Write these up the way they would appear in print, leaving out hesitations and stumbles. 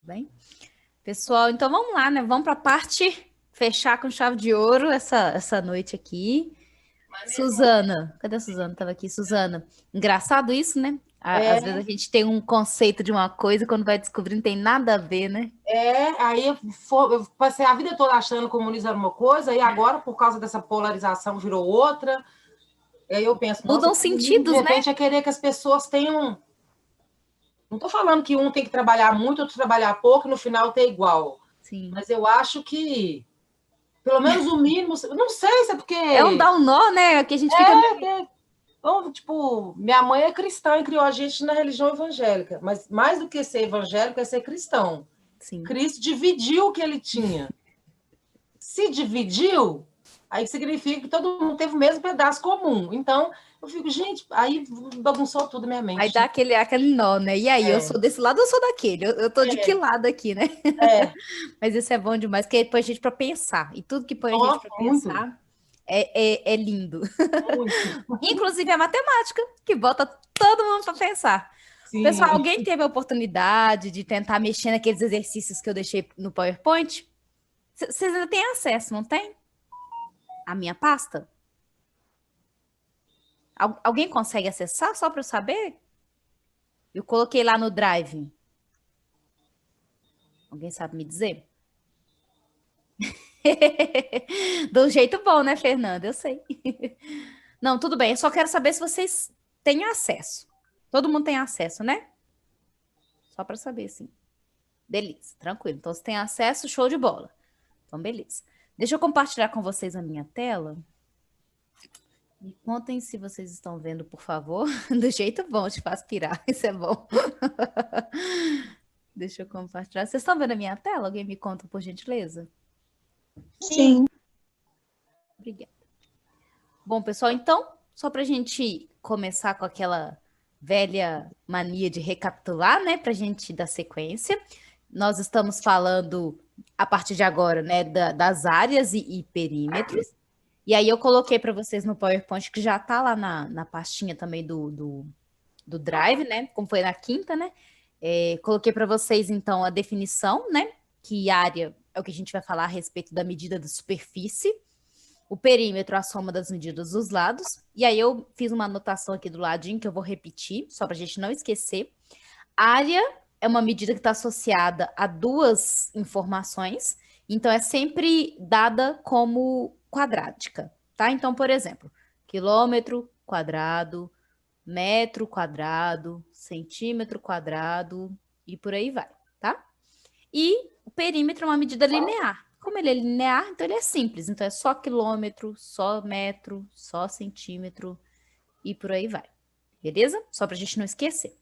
Bem, pessoal, então vamos lá, né? Vamos para a parte fechar com chave de ouro essa noite aqui. Suzana, cadê a Suzana? Tava aqui, Suzana. Engraçado isso, né? Às vezes É, a gente tem um conceito de uma coisa e quando vai descobrir não tem nada a ver, né? aí eu passei a vida toda achando que o comunismo era uma coisa, e agora, por causa dessa polarização, virou outra. E aí eu penso, nossa, o Mudam comunismo, de sentidos, né? repente, é querer que as pessoas tenham. Não estou falando que um tem que trabalhar muito, outro trabalhar pouco, e no final ter igual. Sim. Mas eu acho que, pelo menos o mínimo. Não sei se é É um porque. dar um nó, né? Que a gente fica meio... Então, tipo, minha mãe é cristã e criou a gente na religião evangélica, mas mais do que ser evangélico é ser cristão. Sim. Cristo dividiu o que ele tinha. Se dividiu, aí significa que todo mundo teve o mesmo pedaço comum. Então, eu fico, gente, aí bagunçou tudo a minha Aí mente. dá aquele nó, né? E aí, eu É, sou desse lado ou sou daquele? Eu tô de que lado aqui, né? é, Mas isso é bom demais, porque põe a gente para pensar. E tudo que põe a gente ó, para muito, pensar é lindo. muito. Inclusive a matemática, que bota todo mundo para pensar. Pessoal, Sim. alguém teve a oportunidade de tentar mexer naqueles exercícios que eu deixei no PowerPoint? Vocês ainda têm acesso, não tem? A minha pasta? Alguém consegue acessar só para eu saber? Eu coloquei lá no Drive. Alguém sabe me dizer? De um jeito bom, né, Fernanda? Eu sei. Não, tudo bem. Eu só quero saber se vocês têm acesso. Todo mundo tem acesso, né? Só para saber, sim. Beleza, tranquilo. Então, se tem acesso, show de bola. Então, beleza. Deixa eu compartilhar com vocês a minha tela. Me contem se vocês estão vendo, por favor. Do jeito bom, te faz pirar. Isso é bom. Deixa eu compartilhar. Vocês estão vendo a minha tela? Alguém me conta, por gentileza? Sim. Obrigada. Bom, pessoal, então, só para a gente começar com aquela velha mania de recapitular, né, para a gente dar sequência, nós estamos falando a partir de agora, né, das áreas e perímetros. E aí eu coloquei para vocês no PowerPoint, que já está lá na pastinha também do Drive, né, como foi na quinta, né, coloquei para vocês, então, a definição, né, que área é o que a gente vai falar a respeito da medida da superfície, o perímetro, a soma das medidas dos lados. E aí eu fiz uma anotação aqui do ladinho que eu vou repetir, só para a gente não esquecer. Área é uma medida que está associada a duas informações, então é sempre dada como quadrática, tá? Então, por exemplo, quilômetro quadrado, metro quadrado, centímetro quadrado e por aí vai, tá? E o perímetro é uma medida linear. Como ele é linear, então ele é simples. Então é só quilômetro, só metro, só centímetro e por aí vai. Beleza? Só para a gente não esquecer.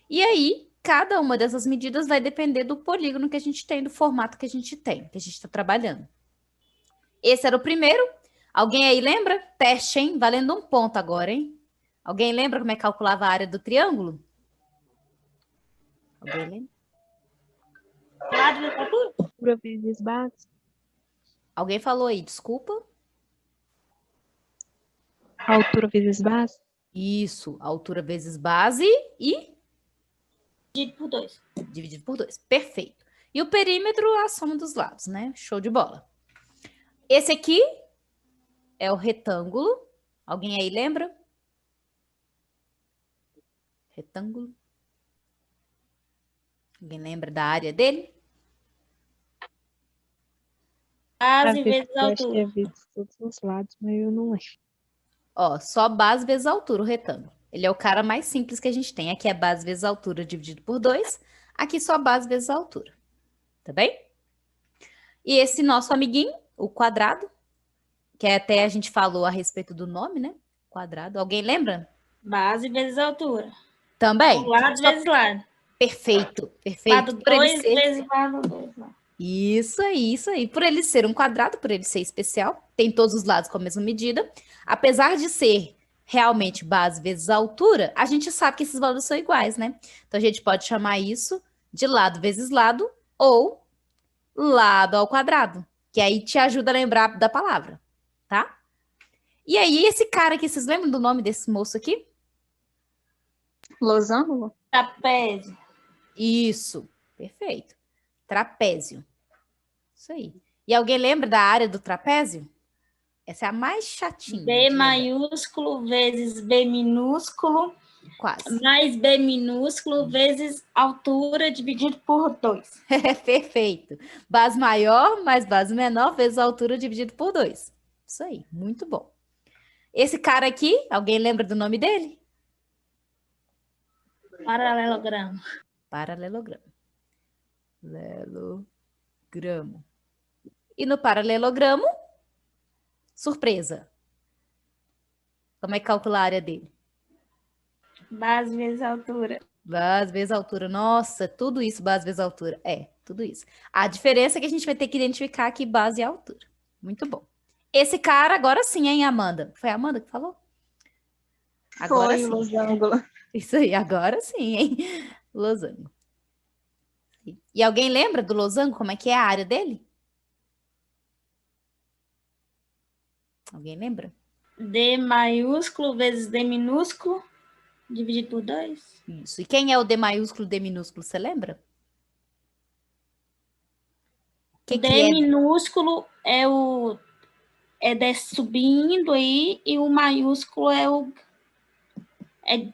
E aí, cada uma dessas medidas vai depender do polígono que a gente tem, do formato que a gente tem, que a gente está trabalhando. Esse era o primeiro. Alguém aí lembra? Teste, hein? Valendo um ponto agora, hein? Alguém lembra como é que calculava a área do triângulo? Alguém lembra? Altura vezes base. Alguém falou aí, desculpa. Altura vezes base. Isso, altura vezes base e Dividido por 2. dividido por 2. Perfeito. E o perímetro, a soma dos lados, né? Show de bola. Esse aqui é o retângulo. Alguém aí lembra? Retângulo. Alguém lembra da área dele? Base vezes Eu acho que é altura. vezes todos os lados, mas eu não lembro. Ó, só base vezes altura, o retângulo. Ele é o cara mais simples que a gente tem. Aqui é base vezes altura dividido por 2. Aqui só base vezes altura. Tá bem? E esse nosso amiguinho, o quadrado, que até a gente falou a respeito do nome, né? Quadrado. Alguém lembra? Base vezes altura. Também. Lado vezes lado. Perfeito, perfeito. Lado Por ele 2 ser. vezes lado 2. Isso aí, isso aí. Por ele ser um quadrado, por ele ser especial, tem todos os lados com a mesma medida. Apesar de ser realmente base vezes altura, a gente sabe que esses valores são iguais, né? Então a gente pode chamar isso de lado vezes lado ou lado ao quadrado, que aí te ajuda a lembrar da palavra, tá? E aí, esse cara aqui, vocês lembram do nome desse moço aqui? Losango? Trapézio. Isso, perfeito. Trapézio. Isso aí. E alguém lembra da área do trapézio? Essa é a mais chatinha. B de lembrar. maiúsculo vezes B minúsculo, Quase. mais B minúsculo vezes altura dividido por 2. Perfeito. Base maior mais base menor vezes a altura dividido por 2. Isso aí, muito bom. Esse cara aqui, alguém lembra do nome dele? Paralelogramo. Paralelogramo. Paralelogramo. E no paralelogramo, surpresa. Como é que calcula a área dele? Base vezes altura. Base vezes altura. Nossa, tudo isso, base vezes altura. É, tudo isso. A diferença é que a gente vai ter que identificar aqui base e altura. Muito bom. Esse cara, agora sim, hein, Amanda? Foi a Amanda que falou? Agora Foi sim. o losango. Isso aí, agora sim, hein? Losango. E alguém lembra do losango? Como é que é a área dele? Alguém lembra? D maiúsculo vezes D minúsculo dividido por 2. Isso. E quem é o D maiúsculo, D minúsculo, você lembra? O que D que é? minúsculo é desce subindo aí e o maiúsculo é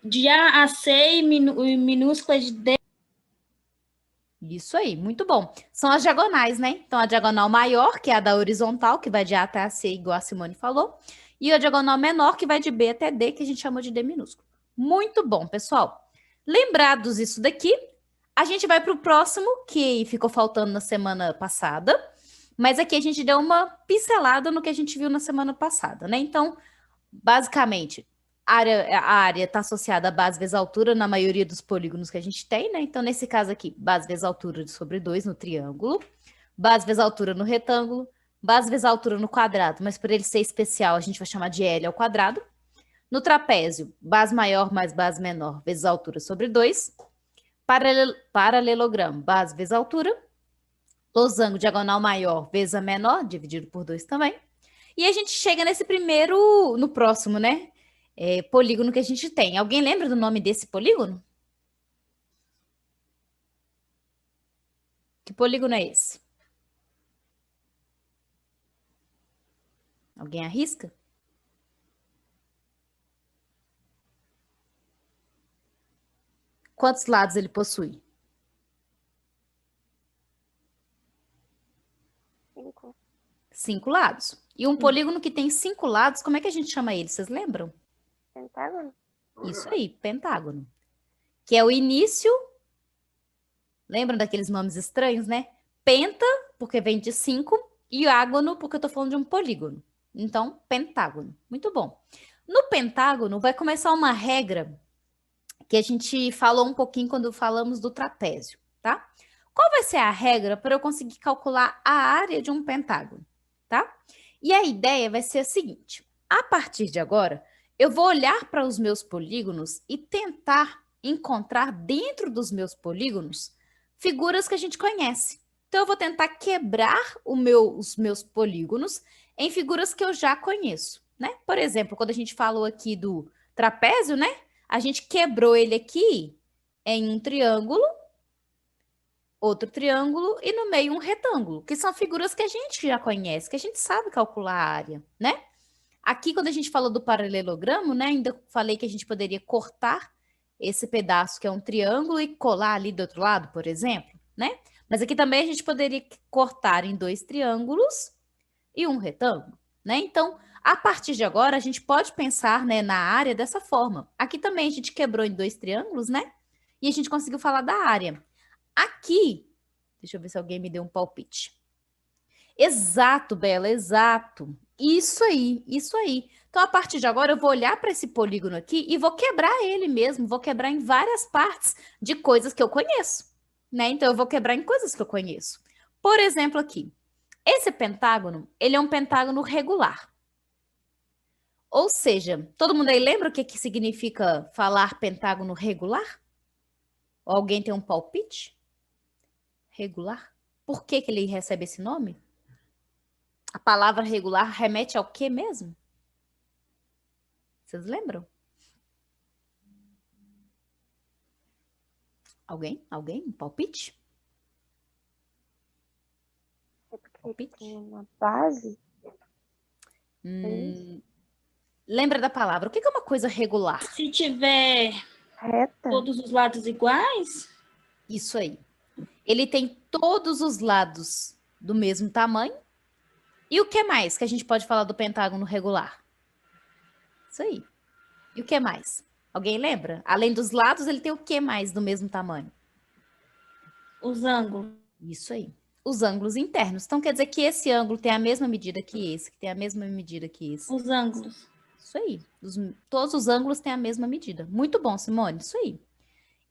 de A a C e o minúsculo é de D. Isso aí, muito bom. São as diagonais, né? Então, a diagonal maior, que é a da horizontal, que vai de A até a C, igual a Simone falou. E a diagonal menor, que vai de B até D, que a gente chama de D minúsculo. Muito bom, pessoal. Lembrados isso daqui, a gente vai para o próximo, que ficou faltando na semana passada. Mas aqui a gente deu uma pincelada no que a gente viu na semana passada, né? Então, basicamente, a área está associada a base vezes altura na maioria dos polígonos que a gente tem, né? Então, nesse caso aqui, base vezes altura sobre 2 no triângulo, base vezes altura no retângulo, base vezes altura no quadrado, mas por ele ser especial, a gente vai chamar de L ao quadrado. No trapézio, base maior mais base menor vezes altura sobre 2. Paralelogramo, base vezes altura. Losango, diagonal maior vezes a menor, dividido por 2 também. E a gente chega nesse primeiro, no próximo, né? Polígono que a gente tem. Alguém lembra do nome desse polígono? Que polígono é esse? Alguém arrisca? Quantos lados ele possui? 5. 5 lados. E um polígono que tem 5 lados, como é que a gente chama ele? Vocês lembram? Pentágono? Isso aí, pentágono. Que é o início. Lembram daqueles nomes estranhos, né? Penta, porque vem de 5, e ágono, porque eu tô falando de um polígono. Então, pentágono. Muito bom. No pentágono, vai começar uma regra que a gente falou um pouquinho quando falamos do trapézio, tá? Qual vai ser a regra para eu conseguir calcular a área de um pentágono, tá? E a ideia vai ser a seguinte: a partir de agora, eu vou olhar para os meus polígonos e tentar encontrar dentro dos meus polígonos figuras que a gente conhece. Então, eu vou tentar quebrar os meus polígonos em figuras que eu já conheço, né? Por exemplo, quando a gente falou aqui do trapézio, né? A gente quebrou ele aqui em um triângulo, outro triângulo e no meio um retângulo, que são figuras que a gente já conhece, que a gente sabe calcular a área, né? Aqui, quando a gente falou do paralelogramo, né? Ainda falei que a gente poderia cortar esse pedaço que é um triângulo e colar ali do outro lado, por exemplo, né? Mas aqui também a gente poderia cortar em 2 triângulos e um retângulo, né? Então, a partir de agora, a gente pode pensar, né, na área dessa forma. Aqui também a gente quebrou em 2 triângulos, né? E a gente conseguiu falar da área. Aqui, deixa eu ver se alguém me deu um palpite. Exato, Bela, exato. Isso aí, isso aí. Então, a partir de agora, eu vou olhar para esse polígono aqui e vou quebrar ele mesmo, vou quebrar em várias partes de coisas que eu conheço, né? Então, eu vou quebrar em coisas que eu conheço. Por exemplo, aqui, esse pentágono, ele é um pentágono regular. Ou seja, todo mundo aí lembra o que significa falar pentágono regular? Ou alguém tem um palpite? Regular? Por que ele recebe esse nome? A palavra regular remete ao que mesmo? Vocês lembram? Alguém? Alguém? Um palpite? Palpite? Tem uma base Lembra da palavra. O que é uma coisa regular? Se tiver reta. todos os lados iguais, Isso aí. Ele tem todos os lados do mesmo tamanho. E o que mais que a gente pode falar do pentágono regular? Isso aí. E o que mais? Alguém lembra? Além dos lados, ele tem o que mais do mesmo tamanho? os ângulos. Isso aí. Os ângulos internos. Então, quer dizer que esse ângulo tem a mesma medida que esse, que tem a mesma medida que esse. Os ângulos. Isso aí. Todos os ângulos têm a mesma medida. Muito bom, Simone. Isso aí.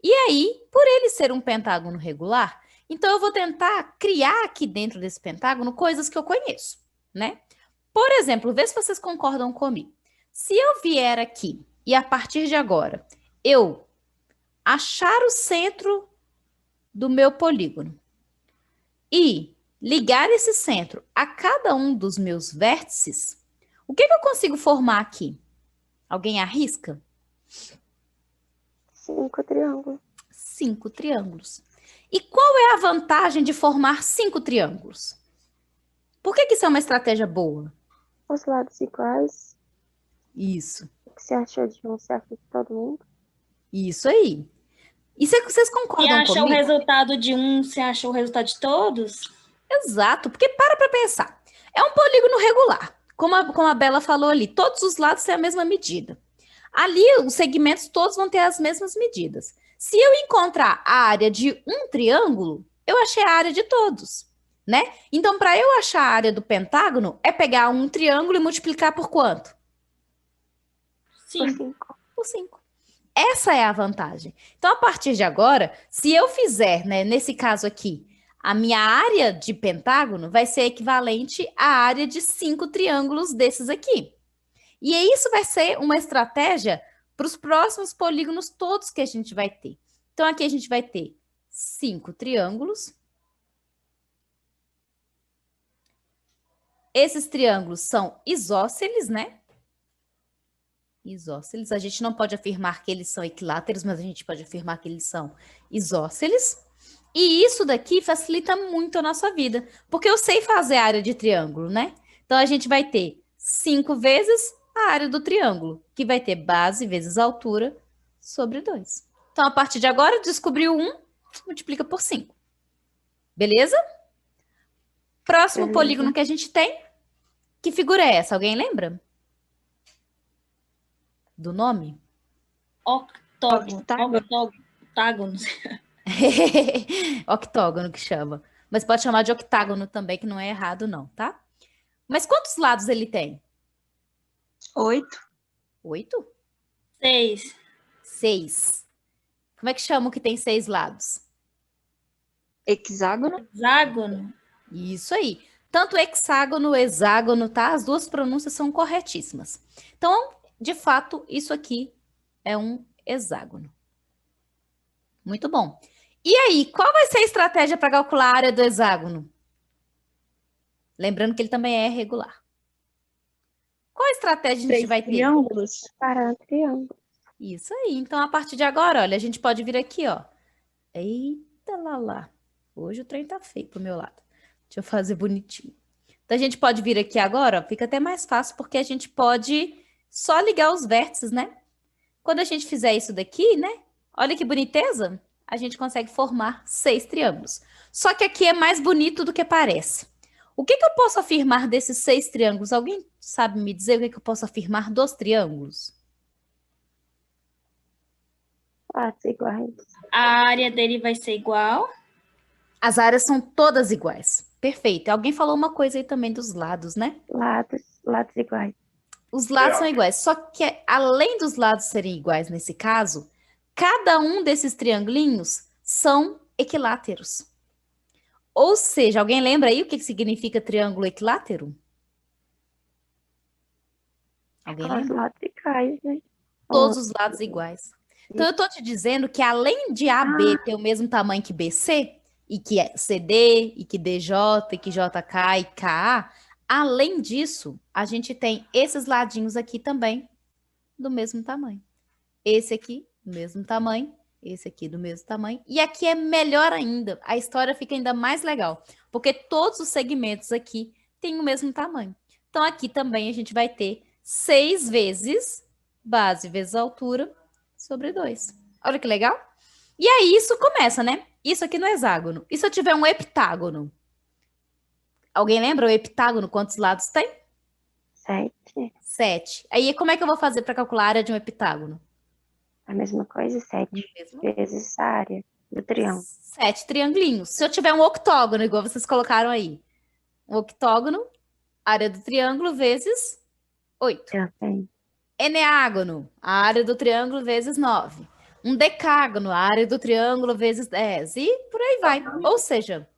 E aí, por ele ser um pentágono regular, então eu vou tentar criar aqui dentro desse pentágono coisas que eu conheço, né? Por exemplo, vê se vocês concordam comigo. Se eu vier aqui e a partir de agora eu achar o centro do meu polígono e ligar esse centro a cada um dos meus vértices, o que eu consigo formar aqui? Alguém arrisca? 5 triângulos. 5 triângulos. E qual é a vantagem de formar 5 triângulos? Por que isso é uma estratégia boa? Os lados iguais. Isso. O que você achou de um certo de todo mundo? Isso aí. E vocês Se concordam acha o comigo? resultado de um, se acha o resultado de todos? Exato, porque para pensar. É um polígono regular. Como a Bela falou ali, todos os lados têm a mesma medida. Ali, os segmentos todos vão ter as mesmas medidas. Se eu encontrar a área de um triângulo, eu achei a área de todos, né? Então, para eu achar a área do pentágono, é pegar um triângulo e multiplicar por quanto? Por Sim. 5. Por 5. Essa é a vantagem. Então, a partir de agora, se eu fizer, né, nesse caso aqui, a minha área de pentágono vai ser equivalente à área de 5 triângulos desses aqui. E isso vai ser uma estratégia para os próximos polígonos todos que a gente vai ter. Então, aqui a gente vai ter 5 triângulos. Esses triângulos são isósceles, né? Isósceles. A gente não pode afirmar que eles são equiláteros, mas a gente pode afirmar que eles são isósceles. E isso daqui facilita muito a nossa vida, porque eu sei fazer a área de triângulo, né? Então, a gente vai ter 5 vezes a área do triângulo, que vai ter base vezes altura sobre 2. Então, a partir de agora, descobriu 1, multiplica por 5. Beleza? Próximo Beleza. polígono que a gente tem. Que figura é essa? Alguém lembra? Do nome? Octógono. Octágono. Octágono. Octógono que chama. Mas pode chamar de octágono também, que não é errado não, tá? Mas quantos lados ele tem? 8. 8? 6. 6. Como é que chama o que tem 6 lados? Hexágono. Hexágono. Isso aí. Tanto hexágono, hexágono, tá? As duas pronúncias são corretíssimas. Então, de fato, isso aqui é um hexágono. Muito bom. E aí, qual vai ser a estratégia para calcular a área do hexágono? Lembrando que ele também é regular. Qual a estratégia a gente vai ter? Triângulos. Para triângulo. Isso aí. Então, a partir de agora, olha, a gente pode vir aqui, ó. Eita lá. Hoje o trem tá feio pro meu lado. Deixa eu fazer bonitinho. Então, a gente pode vir aqui agora, ó, fica até mais fácil, porque a gente pode só ligar os vértices, né? Quando a gente fizer isso daqui, né? Olha que boniteza. A gente consegue formar 6 triângulos. Só que aqui é mais bonito do que parece. O que eu posso afirmar desses 6 triângulos? Alguém sabe me dizer o que eu posso afirmar dos triângulos? Lados iguais. A área dele vai ser igual. As áreas são todas iguais. Perfeito. Alguém falou uma coisa aí também dos lados, né? Lados iguais. Os lados são iguais. Só que além dos lados serem iguais nesse caso, cada um desses triangulinhos são equiláteros. Ou seja, alguém lembra aí o que significa triângulo equilátero? Alguém Os lembra? lados iguais, né? Todos os lados iguais. Então, eu estou te dizendo que além de AB ter o mesmo tamanho que BC, e que é CD, e que DJ, e que JK e KA, além disso, a gente tem esses ladinhos aqui também do mesmo tamanho. Esse aqui, do mesmo tamanho, Esse aqui do mesmo tamanho. E aqui é melhor ainda. A história fica ainda mais legal. Porque todos os segmentos aqui têm o mesmo tamanho. Então, aqui também a gente vai ter 6 vezes base vezes altura sobre 2. Olha que legal. E aí, isso começa, né? Isso aqui no hexágono. E se eu tiver um heptágono? Alguém lembra o heptágono? Quantos lados tem? 7. 7. Aí, como é que eu vou fazer para calcular a área de um heptágono? A mesma coisa, 7 vezes a área do triângulo. 7 triangulinhos. Se eu tiver um octógono, igual vocês colocaram aí. Um octógono, área do triângulo vezes 8. Também. Eneágono, a área do triângulo vezes 9. Um decágono, a área do triângulo vezes 10. E por aí vai. Ou seja,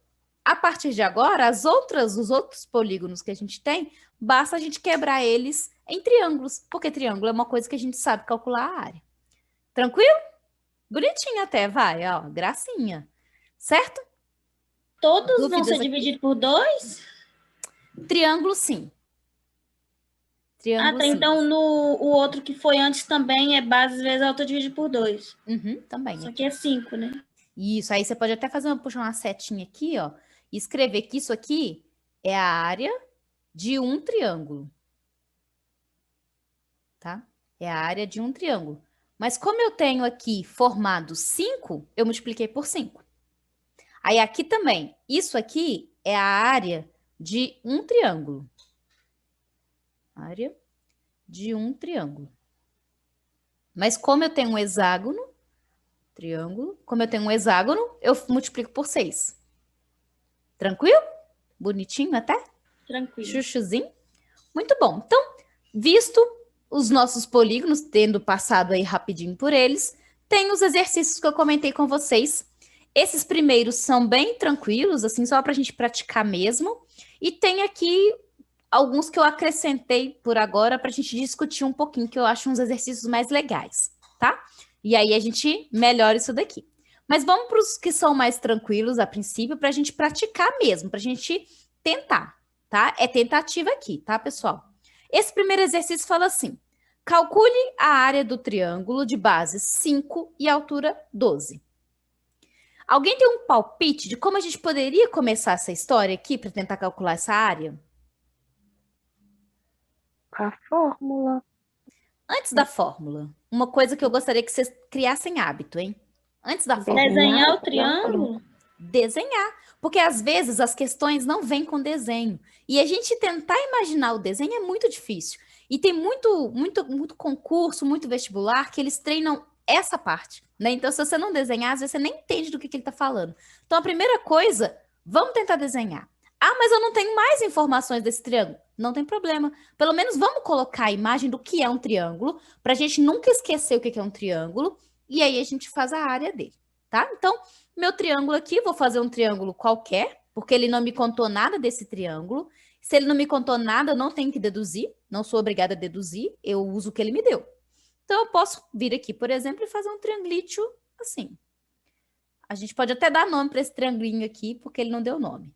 a partir de agora, os outros polígonos que a gente tem, basta a gente quebrar eles em triângulos, porque triângulo é uma coisa que a gente sabe calcular a área. Tranquilo? Bonitinho até, vai, ó, gracinha. Certo? Todos vão Dúvidas ser aqui? divididos por 2? Triângulo, sim. Triângulo, Tá. sim. Então o outro que foi antes também é base vezes altura dividido por 2. Também. Só que é 5, né? Isso, aí você pode até puxar uma setinha aqui, ó, e escrever que isso aqui é a área de um triângulo. Tá? É a área de um triângulo. Mas como eu tenho aqui formado 5, eu multipliquei por 5. Aí aqui também, isso aqui é a área de um triângulo. Área de um triângulo. Mas como eu tenho um hexágono, triângulo, como eu tenho um hexágono, eu multiplico por 6. Tranquilo? Bonitinho até? Tranquilo. Chuchuzinho? Muito bom. Então, visto os nossos polígonos, tendo passado aí rapidinho por eles, tem os exercícios que eu comentei com vocês. Esses primeiros são bem tranquilos, assim, só para a gente praticar mesmo. E tem aqui alguns que eu acrescentei por agora para a gente discutir um pouquinho, que eu acho uns exercícios mais legais, tá? E aí a gente melhora isso daqui. Mas vamos para os que são mais tranquilos a princípio, para a gente praticar mesmo, para a gente tentar, tá? É tentativa aqui, tá, pessoal? Esse primeiro exercício fala assim: calcule a área do triângulo de base 5 e altura 12. Alguém tem um palpite de como a gente poderia começar essa história aqui para tentar calcular essa área? Com a fórmula. Antes da fórmula, uma coisa que eu gostaria que vocês criassem hábito, hein? Antes da fórmula. Desenhar o triângulo? Desenhar. Porque às vezes as questões não vêm com desenho. E a gente tentar imaginar o desenho é muito difícil. E tem muito concurso, muito vestibular, que eles treinam essa parte, né? Então, se você não desenhar, às vezes você nem entende do que ele está falando. Então, a primeira coisa, vamos tentar desenhar. Ah, mas eu não tenho mais informações desse triângulo. Não tem problema. Pelo menos vamos colocar a imagem do que é um triângulo, para a gente nunca esquecer o que é um triângulo, e aí a gente faz a área dele, tá? Então, meu triângulo aqui, vou fazer um triângulo qualquer, porque ele não me contou nada desse triângulo. Se ele não me contou nada, eu não tenho que deduzir, não sou obrigada a deduzir, eu uso o que ele me deu. Então, eu posso vir aqui, por exemplo, e fazer um triangulito assim. A gente pode até dar nome para esse triangulinho aqui, porque ele não deu nome,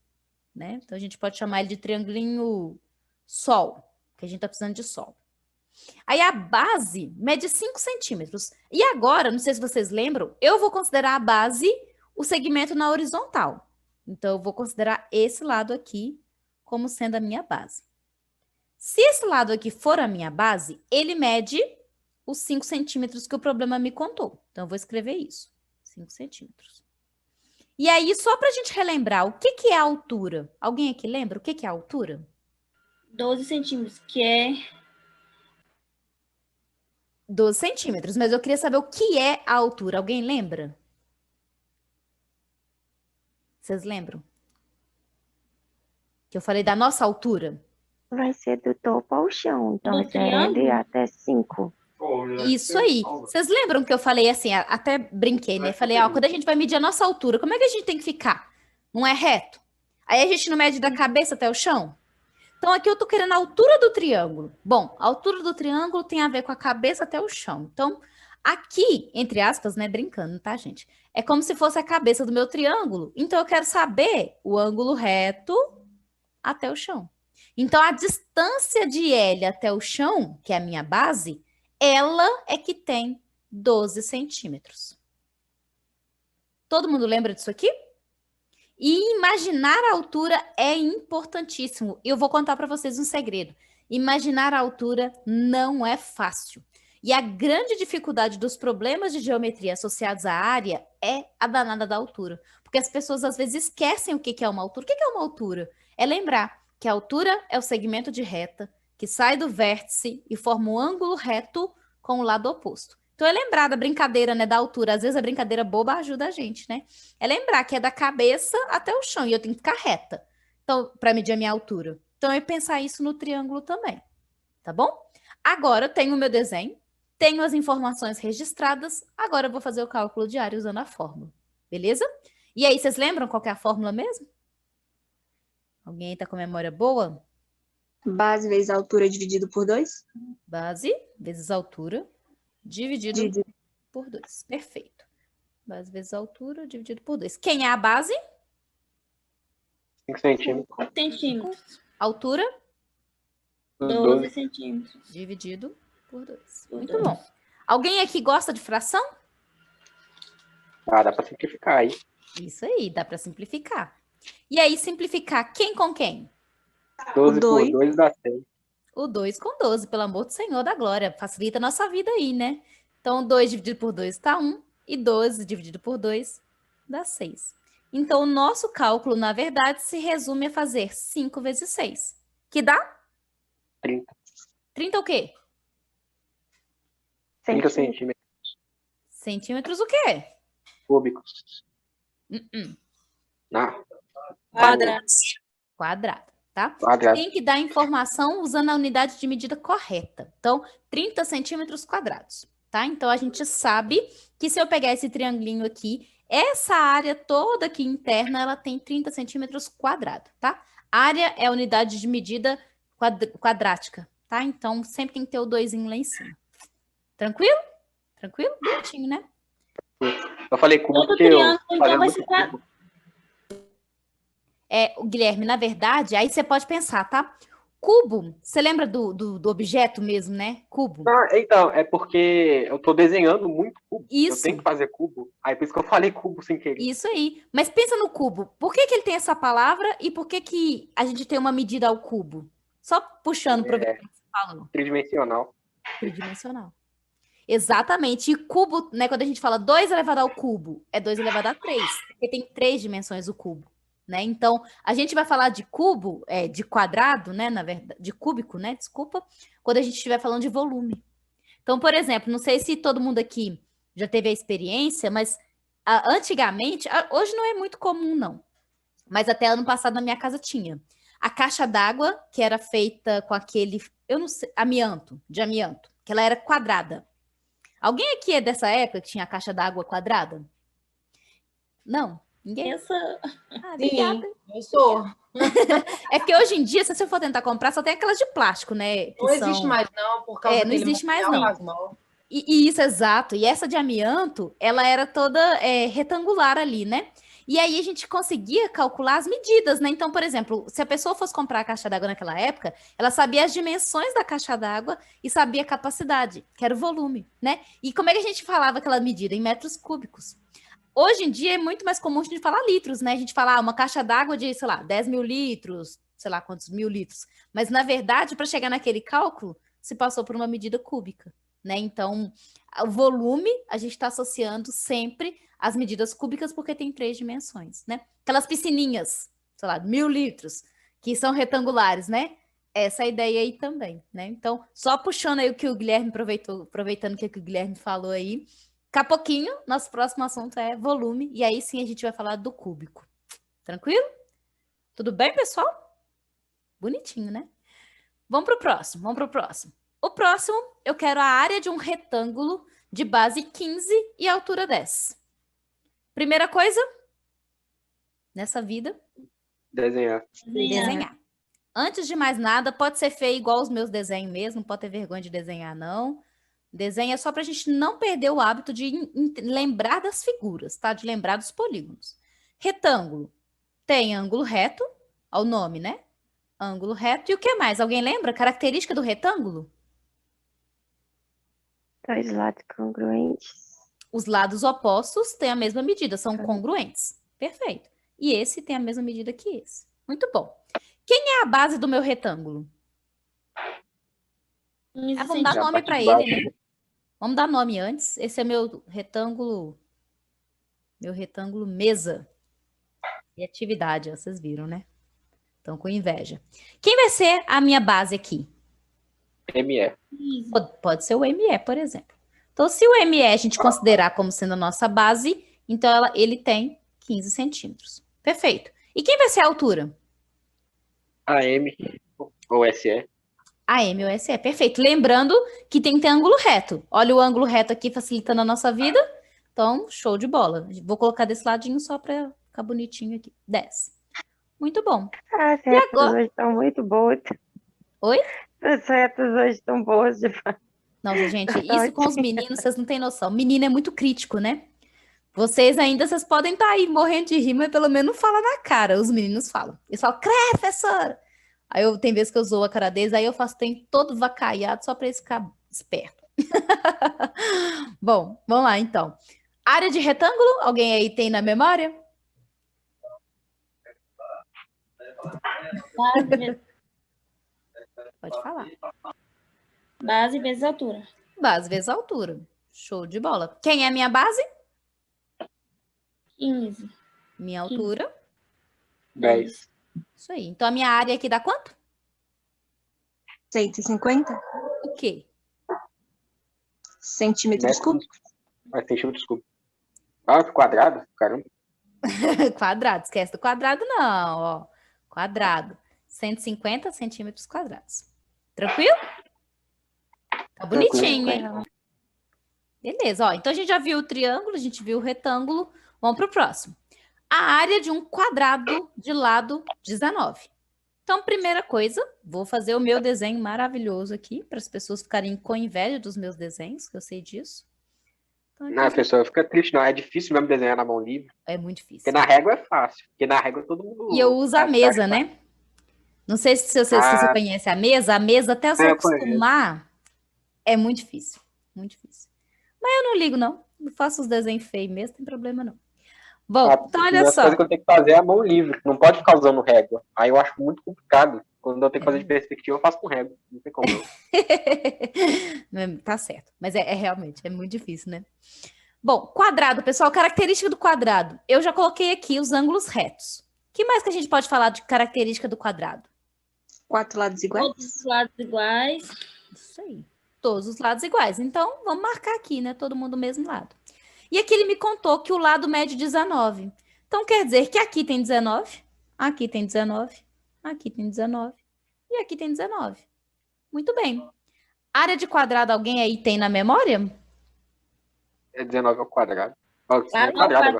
né? Então, a gente pode chamar ele de triangulinho Sol, que a gente está precisando de Sol. Aí, a base mede 5 centímetros. E agora, não sei se vocês lembram, eu vou considerar a base o segmento na horizontal. Então, eu vou considerar esse lado aqui como sendo a minha base. Se esse lado aqui for a minha base, ele mede os 5 centímetros que o problema me contou. Então, eu vou escrever isso, 5 centímetros. E aí, só para a gente relembrar, o que é a altura? Alguém aqui lembra o que é a altura? 12 centímetros, que é 12 centímetros, mas eu queria saber o que é a altura. Alguém lembra? Vocês lembram? Que eu falei da nossa altura? Vai ser do topo ao chão. Então, Do esse é L triângulo? até 5. Isso aí. Vocês lembram que eu falei assim, até brinquei, né? Falei, ó, quando a gente vai medir a nossa altura, como é que a gente tem que ficar? Não é reto? Aí a gente não mede da cabeça até o chão? Então, aqui eu tô querendo a altura do triângulo. Bom, a altura do triângulo tem a ver com a cabeça até o chão. Então, aqui, entre aspas, né, brincando, tá, gente? É como se fosse a cabeça do meu triângulo. Então, eu quero saber o ângulo reto até o chão. Então, a distância de L até o chão, que é a minha base, ela é que tem 12 centímetros. Todo mundo lembra disso aqui? E imaginar a altura é importantíssimo. Eu vou contar para vocês um segredo. Imaginar a altura não é fácil. E a grande dificuldade dos problemas de geometria associados à área é a danada da altura. Porque as pessoas às vezes esquecem o que é uma altura. O que é uma altura? É lembrar que a altura é o segmento de reta que sai do vértice e forma um ângulo reto com o lado oposto. Então é lembrar da brincadeira, né, da altura. Às vezes a brincadeira boba ajuda a gente, né? É lembrar que é da cabeça até o chão e eu tenho que ficar reta. Então, para medir a minha altura. Então é pensar isso no triângulo também, tá bom? Agora eu tenho o meu desenho, tenho as informações registradas, agora eu vou fazer o cálculo de área usando a fórmula, beleza? E aí, vocês lembram qual que é a fórmula mesmo? Alguém tá com memória boa? Base vezes altura dividido por 2. Base vezes altura dividido por 2. Perfeito. Base vezes altura dividido por 2. Quem é a base? 5 centímetros. Centímetros. Altura 12 centímetros. dividido por 2. Por Muito dois. bom. Alguém aqui gosta de fração? Ah, dá para simplificar aí. Isso aí, dá para simplificar. E aí, simplificar quem com quem? 12 dois. por 2 dá 6. O 2 com 12, pelo amor do Senhor da glória. Facilita a nossa vida aí, né? Então, 2 dividido por 2 dá 1. E 12 dividido por 2 dá 6. Então, o nosso cálculo, na verdade, se resume a fazer 5 vezes 6. Que dá? 30. 30 o quê? 30 centímetros Centímetros o quê? cúbicos. Ah, Quadrados. Quadrado, tá? quadrado. Tem que dar informação usando a unidade de medida correta. Então, 30 centímetros quadrados, tá? Então, a gente sabe que se eu pegar esse triangulinho aqui, essa área toda aqui interna, ela tem 30 centímetros quadrados, tá? Área é a unidade de medida quadrática, tá? Então, sempre tem que ter o 2 lá em cima. Tranquilo? Tranquilo? Bonitinho, né? Eu falei cubo Todo porque eu triângulo, então, fazia vai muito se tra- cubo. O Guilherme, na verdade, aí você pode pensar, tá? Cubo, você lembra do objeto mesmo, né? Cubo. Ah, então, é porque eu tô desenhando muito cubo. Isso. Eu tenho que fazer cubo. Aí por isso que eu falei cubo sem querer. Isso aí. Mas pensa no cubo. Por que ele tem essa palavra e por que a gente tem uma medida ao cubo? Só puxando para ver o que você falou. Tridimensional. Tridimensional. Exatamente. E cubo, né? Quando a gente fala 2 elevado ao cubo, é 2 elevado a 3. Porque tem 3 dimensões o cubo. Né? Então, a gente vai falar de cubo, de quadrado, né? Na verdade, de cúbico, né? Desculpa, quando a gente estiver falando de volume. Então, por exemplo, não sei se todo mundo aqui já teve a experiência, mas antigamente, hoje não é muito comum, não. Mas até ano passado na minha casa tinha. A caixa d'água, que era feita com aquele, eu não sei, de amianto, que ela era quadrada. Alguém aqui é dessa época que tinha a caixa d'água quadrada? Não? Ninguém? Essa Obrigada. Sim, eu sou. É porque hoje em dia, se você for tentar comprar, só tem aquelas de plástico, né? Que Não existe são... mais, não, por causa não daquele existe mais, material não. rasmol. E isso, exato. E essa de amianto, ela era toda retangular ali, né? E aí a gente conseguia calcular as medidas, né? Então, por exemplo, se a pessoa fosse comprar a caixa d'água naquela época, ela sabia as dimensões da caixa d'água e sabia a capacidade, que era o volume, né? E como é que a gente falava aquela medida? Em metros cúbicos. Hoje em dia é muito mais comum a gente falar litros, né? A gente fala uma caixa d'água de, sei lá, 10 mil litros, sei lá quantos mil litros. Mas, na verdade, para chegar naquele cálculo, se passou por uma medida cúbica, né? Então, o volume a gente está associando sempre às medidas cúbicas porque tem 3 dimensões, né? Aquelas piscininhas, sei lá, 1000 litros, que são retangulares, né? Essa é a ideia aí também, né? Então, só puxando aí o que o Guilherme aproveitando o que o Guilherme falou aí, daqui a pouquinho, nosso próximo assunto é volume, e aí sim a gente vai falar do cúbico. Tranquilo? Tudo bem, pessoal? Bonitinho, né? Vamos pro próximo. O próximo, eu quero a área de um retângulo de base 15 e altura 10. Primeira coisa, nessa vida, Desenhar. desenhar. Antes de mais nada, pode ser feio igual os meus desenhos mesmo, não pode ter vergonha de desenhar, não. Desenho é só para a gente não perder o hábito de lembrar das figuras, tá? De lembrar dos polígonos. Retângulo. Tem ângulo reto, ao nome, né? Ângulo reto. E o que mais? Alguém lembra? Característica do retângulo? 2 lados congruentes. Os lados opostos têm a mesma medida, são congruentes. Perfeito. E esse tem a mesma medida que esse. Muito bom. Quem é a base do meu retângulo? 15 Vamos dar Na nome parte para de ele, baixo. né? Vamos dar nome antes. Esse é meu retângulo mesa. E atividade, vocês viram, né? Estão com inveja. Quem vai ser a minha base aqui? ME. Pode ser o ME, por exemplo. Então, se o ME a gente considerar como sendo a nossa base, então ele tem 15 centímetros. Perfeito. E quem vai ser a altura? AM ou SE. AM ou SE. Perfeito. Lembrando que tem que ter ângulo reto. Olha o ângulo reto aqui facilitando a nossa vida. Então, show de bola. Vou colocar desse ladinho só para ficar bonitinho aqui. 10. Muito bom. As retas agora? hoje estão muito boas. Oi? As retas hoje estão boas de fato. Não, gente, isso com os meninos, vocês não têm noção. Menino é muito crítico, né? Vocês podem estar aí morrendo de rir, mas pelo menos não fala na cara. Os meninos falam. Eles falam, professora! Aí tem vezes que eu zoo a cara deles, aí eu faço tem todo vacaiado só para eles ficar esperto. Bom, vamos lá então. Área de retângulo, alguém aí tem na memória? Pode falar. Base vezes altura. Base vezes altura. Show de bola. Quem é a minha base? 15. Minha altura. 10. Isso aí. Então a minha área aqui dá quanto? 150 O quê? centímetros cúbicos. Centímetros cúbicos. Ah, quadrado? Caramba. Quadrado. Esquece do quadrado, não. Ó. Quadrado. 150 centímetros quadrados. Tranquilo? Tá bonitinho, hein? Beleza, ó. Então a gente já viu o triângulo, a gente viu o retângulo. Vamos para o próximo. A área de um quadrado de lado 19. Então, primeira coisa, vou fazer o meu desenho maravilhoso aqui, para as pessoas ficarem com inveja dos meus desenhos, que eu sei disso. Então, Não, a pessoa fica triste, não. É difícil mesmo desenhar na mão livre. é muito difícil. Porque na régua é fácil. Porque na régua todo mundo. E eu uso a mesa, né? Não sei se você conhece a mesa até você acostumar, é muito difícil. Muito difícil. Mas eu não ligo, não. Eu faço os desenhos feios mesmo, não tem problema, não. Bom, então olha só. A coisa que eu tenho que fazer é a mão livre. Não pode ficar usando régua. Aí eu acho muito complicado. Quando eu tenho que fazer de perspectiva, eu faço com régua. Não tem como. Tá certo. Mas realmente, é muito difícil, né? Bom, quadrado, pessoal. Característica do quadrado. Eu já coloquei aqui os ângulos retos. O que mais que a gente pode falar de característica do quadrado? 4 lados iguais. Todos os lados iguais. Isso aí. Todos os lados iguais. Então, vamos marcar aqui, né? Todo mundo do mesmo lado. E aqui ele me contou que o lado mede 19. Então, quer dizer que aqui tem 19, aqui tem 19, aqui tem 19 e aqui tem 19. Muito bem. Área de quadrado, alguém aí tem na memória? É 19 ao quadrado. Quadrado.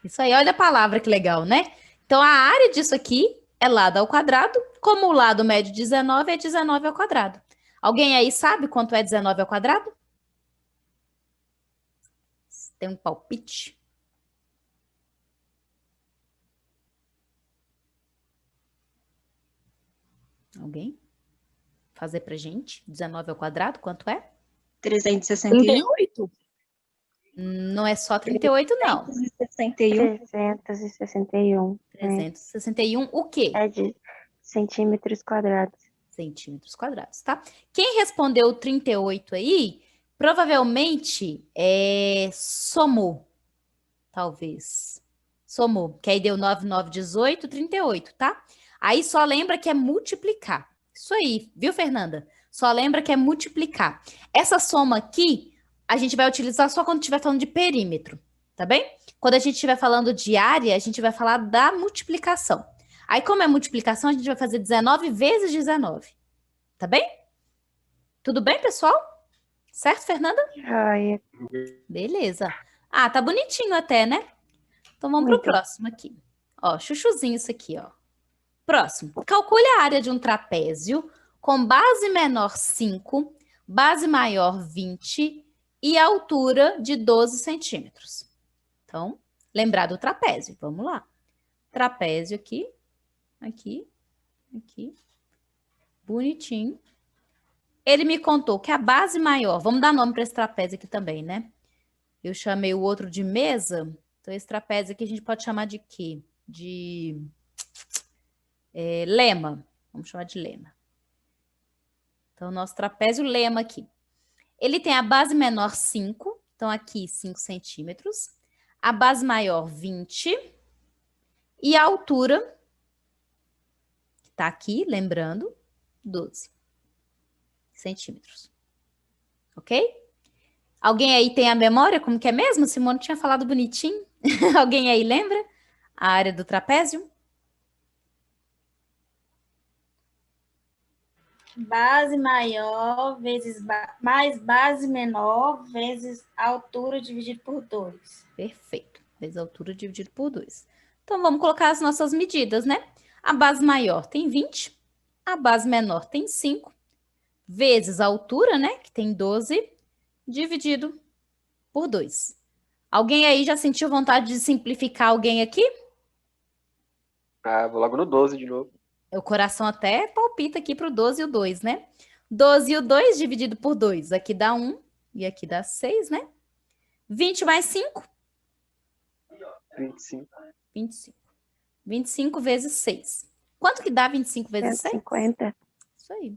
Isso aí, olha a palavra que legal, né? Então, a área disso aqui é lado ao quadrado. Como o lado mede 19, é 19 ao quadrado. Alguém aí sabe quanto é 19 ao quadrado? Tem um palpite? Alguém? Fazer pra gente? 19 ao quadrado, quanto é? 361. 38. Não é só 38, não. 361. 361. 361, o quê? É de centímetros quadrados. Centímetros quadrados, tá? Quem respondeu 38 aí, provavelmente somou. Talvez. Somou, que aí deu 9, 9, 18, 38, tá? Aí só lembra que é multiplicar. Isso aí, viu, Fernanda? Só lembra que é multiplicar. Essa soma aqui, a gente vai utilizar só quando estiver falando de perímetro, tá bem? Quando a gente estiver falando de área, a gente vai falar da multiplicação. Aí, como é multiplicação, a gente vai fazer 19 vezes 19. Tá bem? Tudo bem, pessoal? Certo, Fernanda? Joia. Beleza. Ah, tá bonitinho até, né? Então vamos pro próximo aqui. Ó, chuchuzinho isso aqui, ó. Próximo. Calcule a área de um trapézio com base menor 5, base maior 20 e altura de 12 centímetros. Então, lembrar do trapézio. Vamos lá. Trapézio aqui, aqui, aqui. Bonitinho. Ele me contou que a base maior, vamos dar nome para esse trapézio aqui também, né? Eu chamei o outro de mesa. Então, esse trapézio aqui a gente pode chamar de quê? De lema. Vamos chamar de lema. Então, nosso trapézio lema aqui. Ele tem a base menor 5. Então, aqui 5 centímetros. A base maior 20. E a altura, que está aqui, lembrando, 12 centímetros. Ok? Alguém aí tem a memória? Como que é mesmo? Simone tinha falado bonitinho. Alguém aí lembra? A área do trapézio? Base maior vezes mais base menor vezes altura dividido por 2. Perfeito. Vezes a altura dividido por 2. Então, vamos colocar as nossas medidas, né? A base maior tem 20. A base menor tem 5. Vezes a altura, né? Que tem 12. Dividido por 2. Alguém aí já sentiu vontade de simplificar alguém aqui? Ah, vou logo no 12 de novo. O coração até palpita aqui para o 12 e o 2, né? 12 e o 2 dividido por 2. Aqui dá 1 e aqui dá 6, né? 20 mais 5? 25. 25. 25 vezes 6. Quanto que dá 25 vezes 6? 150. Isso aí.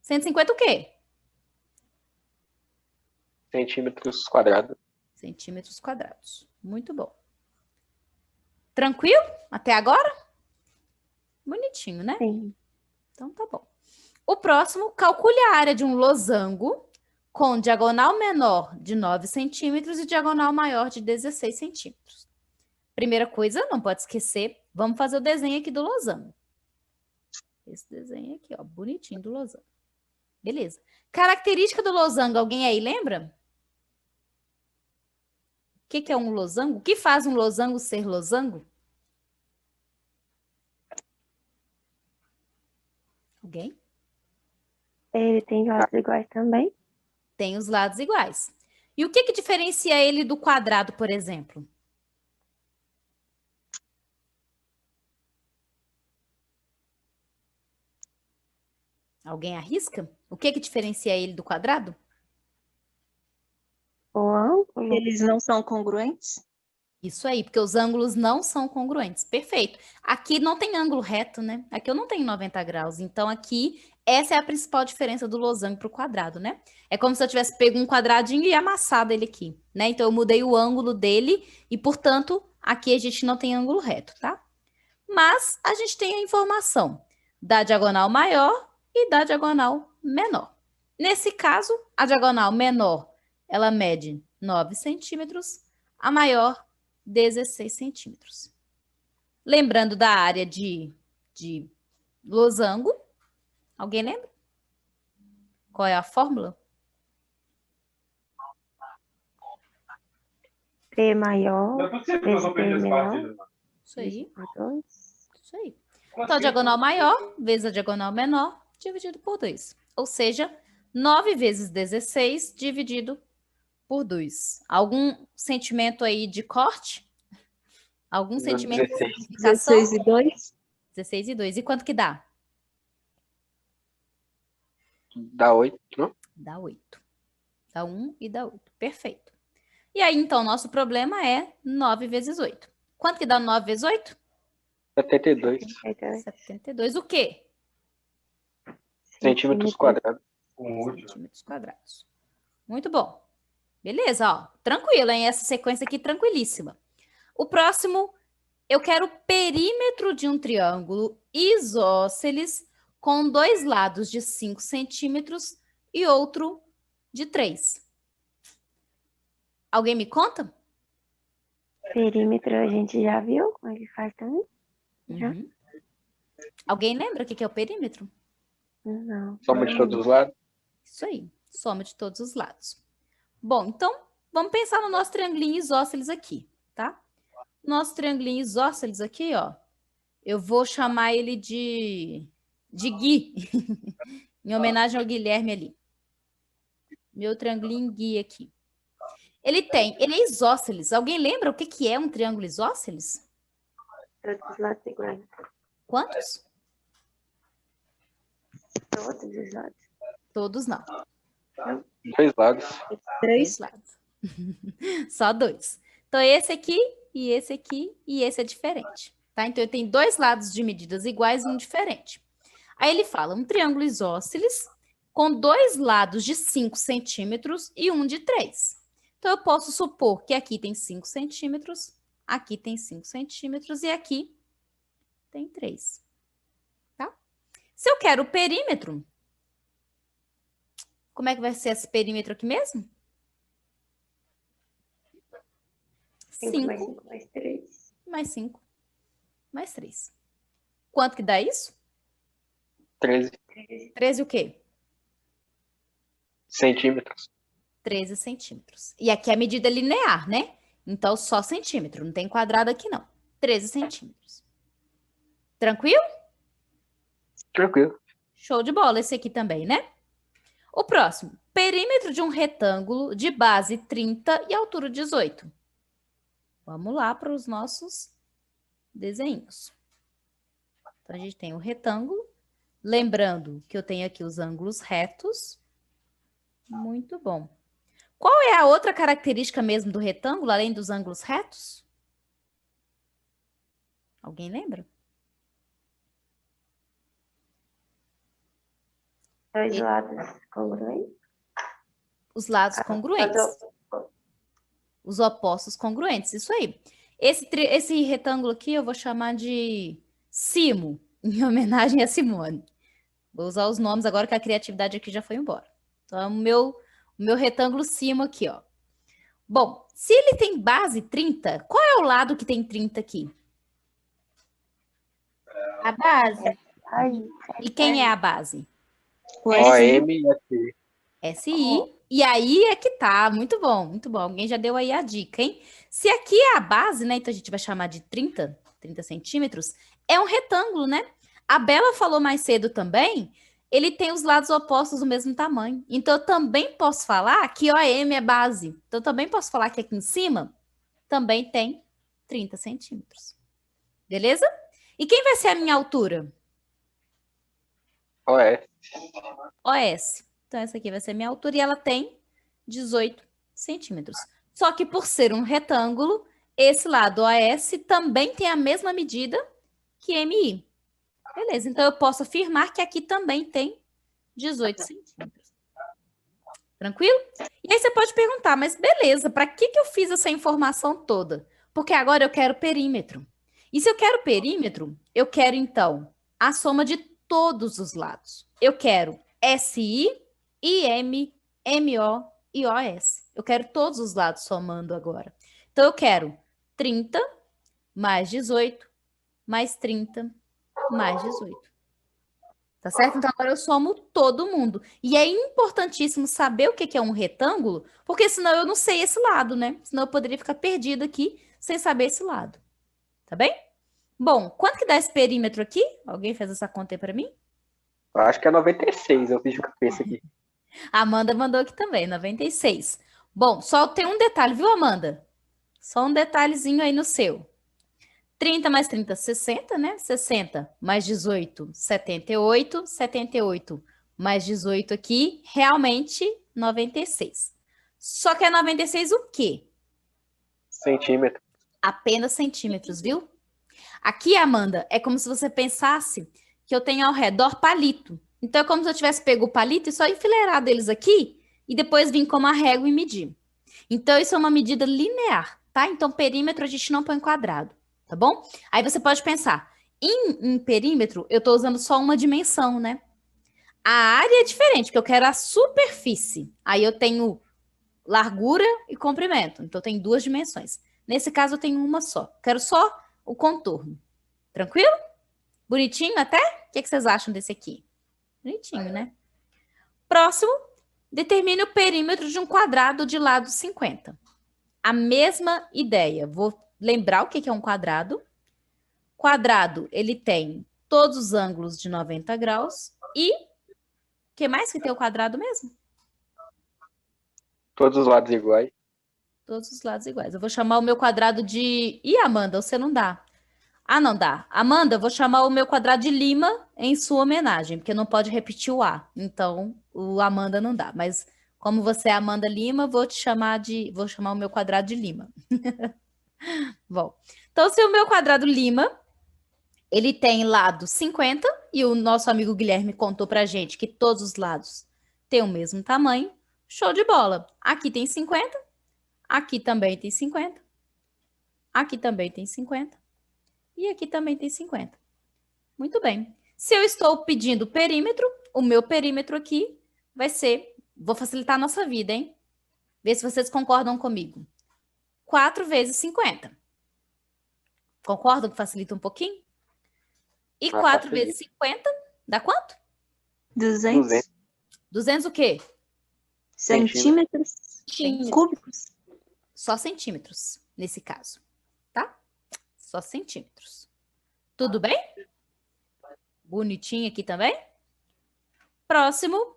150 o quê? Centímetros quadrados. Centímetros quadrados. Muito bom. Tranquilo? Até agora? Bonitinho, né? Sim. Então tá bom. O próximo, calcule a área de um losango com diagonal menor de 9 centímetros e diagonal maior de 16 centímetros. Primeira coisa, não pode esquecer, vamos fazer o desenho aqui do losango. Esse desenho aqui, ó, bonitinho do losango. Beleza. Característica do losango, alguém aí lembra? O que é um losango? O que faz um losango ser losango? Alguém? Ele tem lados iguais também. Tem os lados iguais. E o que diferencia ele do quadrado, por exemplo? Alguém arrisca? O que diferencia ele do quadrado? O ângulo. Eles não são congruentes? Isso aí, porque os ângulos não são congruentes. Perfeito. Aqui não tem ângulo reto, né? Aqui eu não tenho 90 graus. Então, aqui, essa é a principal diferença do losango para o quadrado, né? É como se eu tivesse pego um quadradinho e amassado ele aqui, né? Então, eu mudei o ângulo dele e, portanto, aqui a gente não tem ângulo reto, tá? Mas a gente tem a informação da diagonal maior e da diagonal menor. Nesse caso, a diagonal menor, ela mede 9 centímetros, a maior 16 centímetros. Lembrando da área de losango. Alguém lembra? Qual é a fórmula? P maior vezes P menor. Isso aí. Por 2. Isso aí. Então, a diagonal maior vezes a diagonal menor dividido por 2. Ou seja, 9 vezes 16 dividido por 2. Algum sentimento aí de corte? Algum sentimento de 16. simplificação? 16 e 2? 16 e 2. E quanto que dá? Dá 8, não? Dá 8. Dá 1 e dá 8. Perfeito. E aí, então, nosso problema é 9 vezes 8. Quanto que dá 9 vezes 8? 72 72. O quê? centímetros quadrados. Centímetros quadrados. Muito bom. Beleza, ó. Tranquilo, hein? Essa sequência aqui tranquilíssima. O próximo, eu quero o perímetro de um triângulo isósceles com dois lados de 5 centímetros e outro de 3. Alguém me conta? Perímetro a gente já viu como é que faz também? Já? Uhum. Alguém lembra o que é o perímetro? Não. Soma de todos os lados. Isso aí, soma de todos os lados. Bom, então, vamos pensar no nosso triangulinho isósceles aqui, tá? Nosso triangulinho isósceles aqui, ó, eu vou chamar ele de Gui, em homenagem ao Guilherme ali. Meu triangulinho Gui aqui. Ele é isósceles. Alguém lembra o que é um triângulo isósceles? Todos os lados iguais. Quantos? Todos os lados. Todos não. 2 lados. 3? Lados. Só 2. Então, esse aqui e esse aqui e esse é diferente, tá? Então, eu tenho 2 lados de medidas iguais e um diferente. Aí ele fala, um triângulo isósceles com 2 lados de 5 centímetros e um de 3. Então, eu posso supor que aqui tem 5 centímetros, aqui tem 5 centímetros e aqui tem 3. Tá? Se eu quero o perímetro, como é que vai ser esse perímetro aqui mesmo? 5 mais 5 mais 3. Mais 5 mais 3. Quanto que dá isso? 13 13 o quê? centímetros. 13 centímetros. E aqui a medida é linear, né? Então, só centímetro. Não tem quadrado aqui, não. 13 centímetros. Tranquilo? Tranquilo. Show de bola esse aqui também, né? O próximo. Perímetro de um retângulo de base 30 e altura 18. Vamos lá para os nossos desenhos. Então, a gente tem o retângulo. Lembrando que eu tenho aqui os ângulos retos. Muito bom. Qual é a outra característica mesmo do retângulo, além dos ângulos retos? Alguém lembra? 2 lados congruentes. Os lados congruentes. Os opostos congruentes, isso aí. Esse retângulo aqui eu vou chamar de Simo, em homenagem a Simone. Vou usar os nomes agora que a criatividade aqui já foi embora. Então, o meu retângulo Simo aqui, ó. Bom, se ele tem base 30, qual é o lado que tem 30 aqui? A base. E quem é a base? O OM e SI. SI. E aí é que tá. Muito bom, muito bom. Alguém já deu aí a dica, hein? Se aqui é a base, né? Então a gente vai chamar de 30 centímetros. É um retângulo, né? A Bela falou mais cedo também. Ele tem os lados opostos do mesmo tamanho. Então eu também posso falar que OM é base. Então eu também posso falar que aqui em cima também tem 30 centímetros. Beleza? E quem vai ser a minha altura? OS. OS. Então, essa aqui vai ser a minha altura e ela tem 18 centímetros. Só que por ser um retângulo, esse lado OS também tem a mesma medida que MI. Beleza, então eu posso afirmar que aqui também tem 18 centímetros. Tranquilo? E aí você pode perguntar, mas beleza, para que eu fiz essa informação toda? Porque agora eu quero perímetro. E se eu quero perímetro, eu quero então a soma de todos os lados. Eu quero SI, IM, MO e OS. Eu quero todos os lados somando agora. Então, eu quero 30 mais 18 mais 30 mais 18. Tá certo? Então, agora eu somo todo mundo. E é importantíssimo saber o que é um retângulo, porque senão eu não sei esse lado, né? Senão eu poderia ficar perdida aqui sem saber esse lado. Tá bem? Bom, quanto que dá esse perímetro aqui? Alguém fez essa conta aí para mim? Eu acho que é 96, eu fiz de cabeça aqui. A Amanda mandou aqui também, 96. Bom, só tem um detalhe, viu, Amanda? Só um detalhezinho aí no seu. 30 mais 30, 60, né? 60 mais 18, 78. 78 mais 18 aqui, realmente 96. Só que é 96 o quê? Centímetro. Apenas centímetros, viu? Aqui, Amanda, é como se você pensasse que eu tenho ao redor palito. Então, é como se eu tivesse pego o palito e só enfileirado eles aqui e depois vim com uma régua e medir. Então, isso é uma medida linear, tá? Então, perímetro a gente não põe quadrado, tá bom? Aí você pode pensar, em perímetro, eu estou usando só uma dimensão, né? A área é diferente, porque eu quero a superfície. Aí eu tenho largura e comprimento. Então, eu tenho 2 dimensões. Nesse caso, eu tenho uma só. Quero só o contorno. Tranquilo? Bonitinho até? O que vocês acham desse aqui? Bonitinho, né? Próximo, determine o perímetro de um quadrado de lado 50. A mesma ideia. Vou lembrar o que é um quadrado. Quadrado, ele tem todos os ângulos de 90 graus e... O que mais que tem o quadrado mesmo? Todos os lados iguais. Todos os lados iguais. Eu vou chamar o meu quadrado de... Ih, Amanda, você não dá. Ah, não dá. Amanda, eu vou chamar o meu quadrado de Lima em sua homenagem, porque não pode repetir o A. Então, o Amanda não dá. Mas Como você é Amanda Lima, vou chamar o meu quadrado de Lima. Bom, então se o meu quadrado Lima, ele tem lado 50, e o nosso amigo Guilherme contou pra gente que todos os lados têm o mesmo tamanho, show de bola. Aqui tem 50, aqui também tem 50, aqui também tem 50, e aqui também tem 50. Muito bem. Se eu estou pedindo perímetro, o meu perímetro aqui vai ser... Vou facilitar a nossa vida, hein? Vê se vocês concordam comigo. 4 vezes 50. Concordam que facilita um pouquinho? E 4 vezes 50 dá quanto? 200 200 o quê? centímetros cúbicos. Só centímetros, nesse caso. Tá? Só centímetros. Tudo bem? Bonitinho aqui também? Próximo.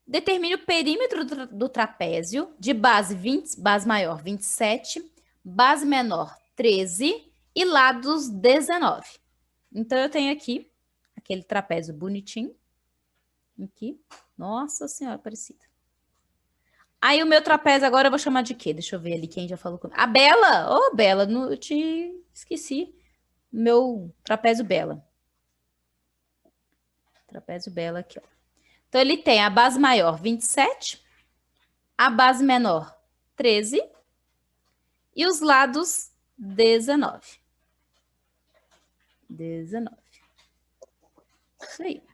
Determine o perímetro do trapézio de base maior 27, base menor 13 e lados 19. Então, eu tenho aqui aquele trapézio bonitinho. Aqui. Nossa Senhora, parecida. Aí, o meu trapézio agora eu vou chamar de quê? Deixa eu ver ali quem já falou comigo. A Bela! Ô, Bela, eu te esqueci. Meu trapézio Bela. Trapézio Bela aqui, ó. Então, ele tem a base maior 27, a base menor 13 e os lados 19. 19. Isso aí.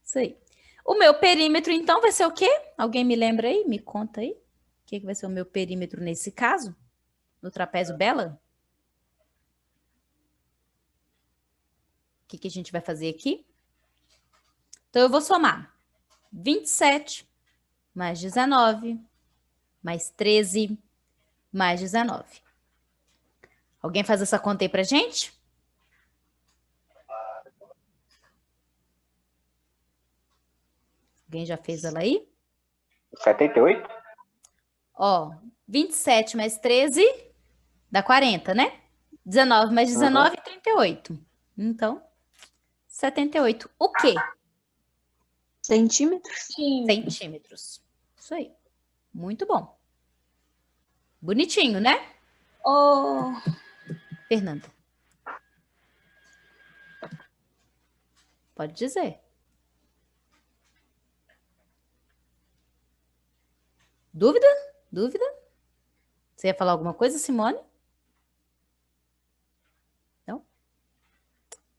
Isso aí. O meu perímetro, então, vai ser o quê? Alguém me lembra aí? Me conta aí. O que vai ser o meu perímetro nesse caso? No trapézio Bela? O que a gente vai fazer aqui? Então, eu vou somar 27 mais 19 mais 13 mais 19. Alguém faz essa conta aí pra gente? Alguém já fez ela aí? 78? Ó, 27 mais 13 dá 40, né? 19 mais 19, 38. Então, 78. O quê? Centímetros. Centímetros. Isso aí. Muito bom. Bonitinho, né? Ô, Fernanda. Pode dizer. Dúvida? Dúvida? Você ia falar alguma coisa, Simone? Não?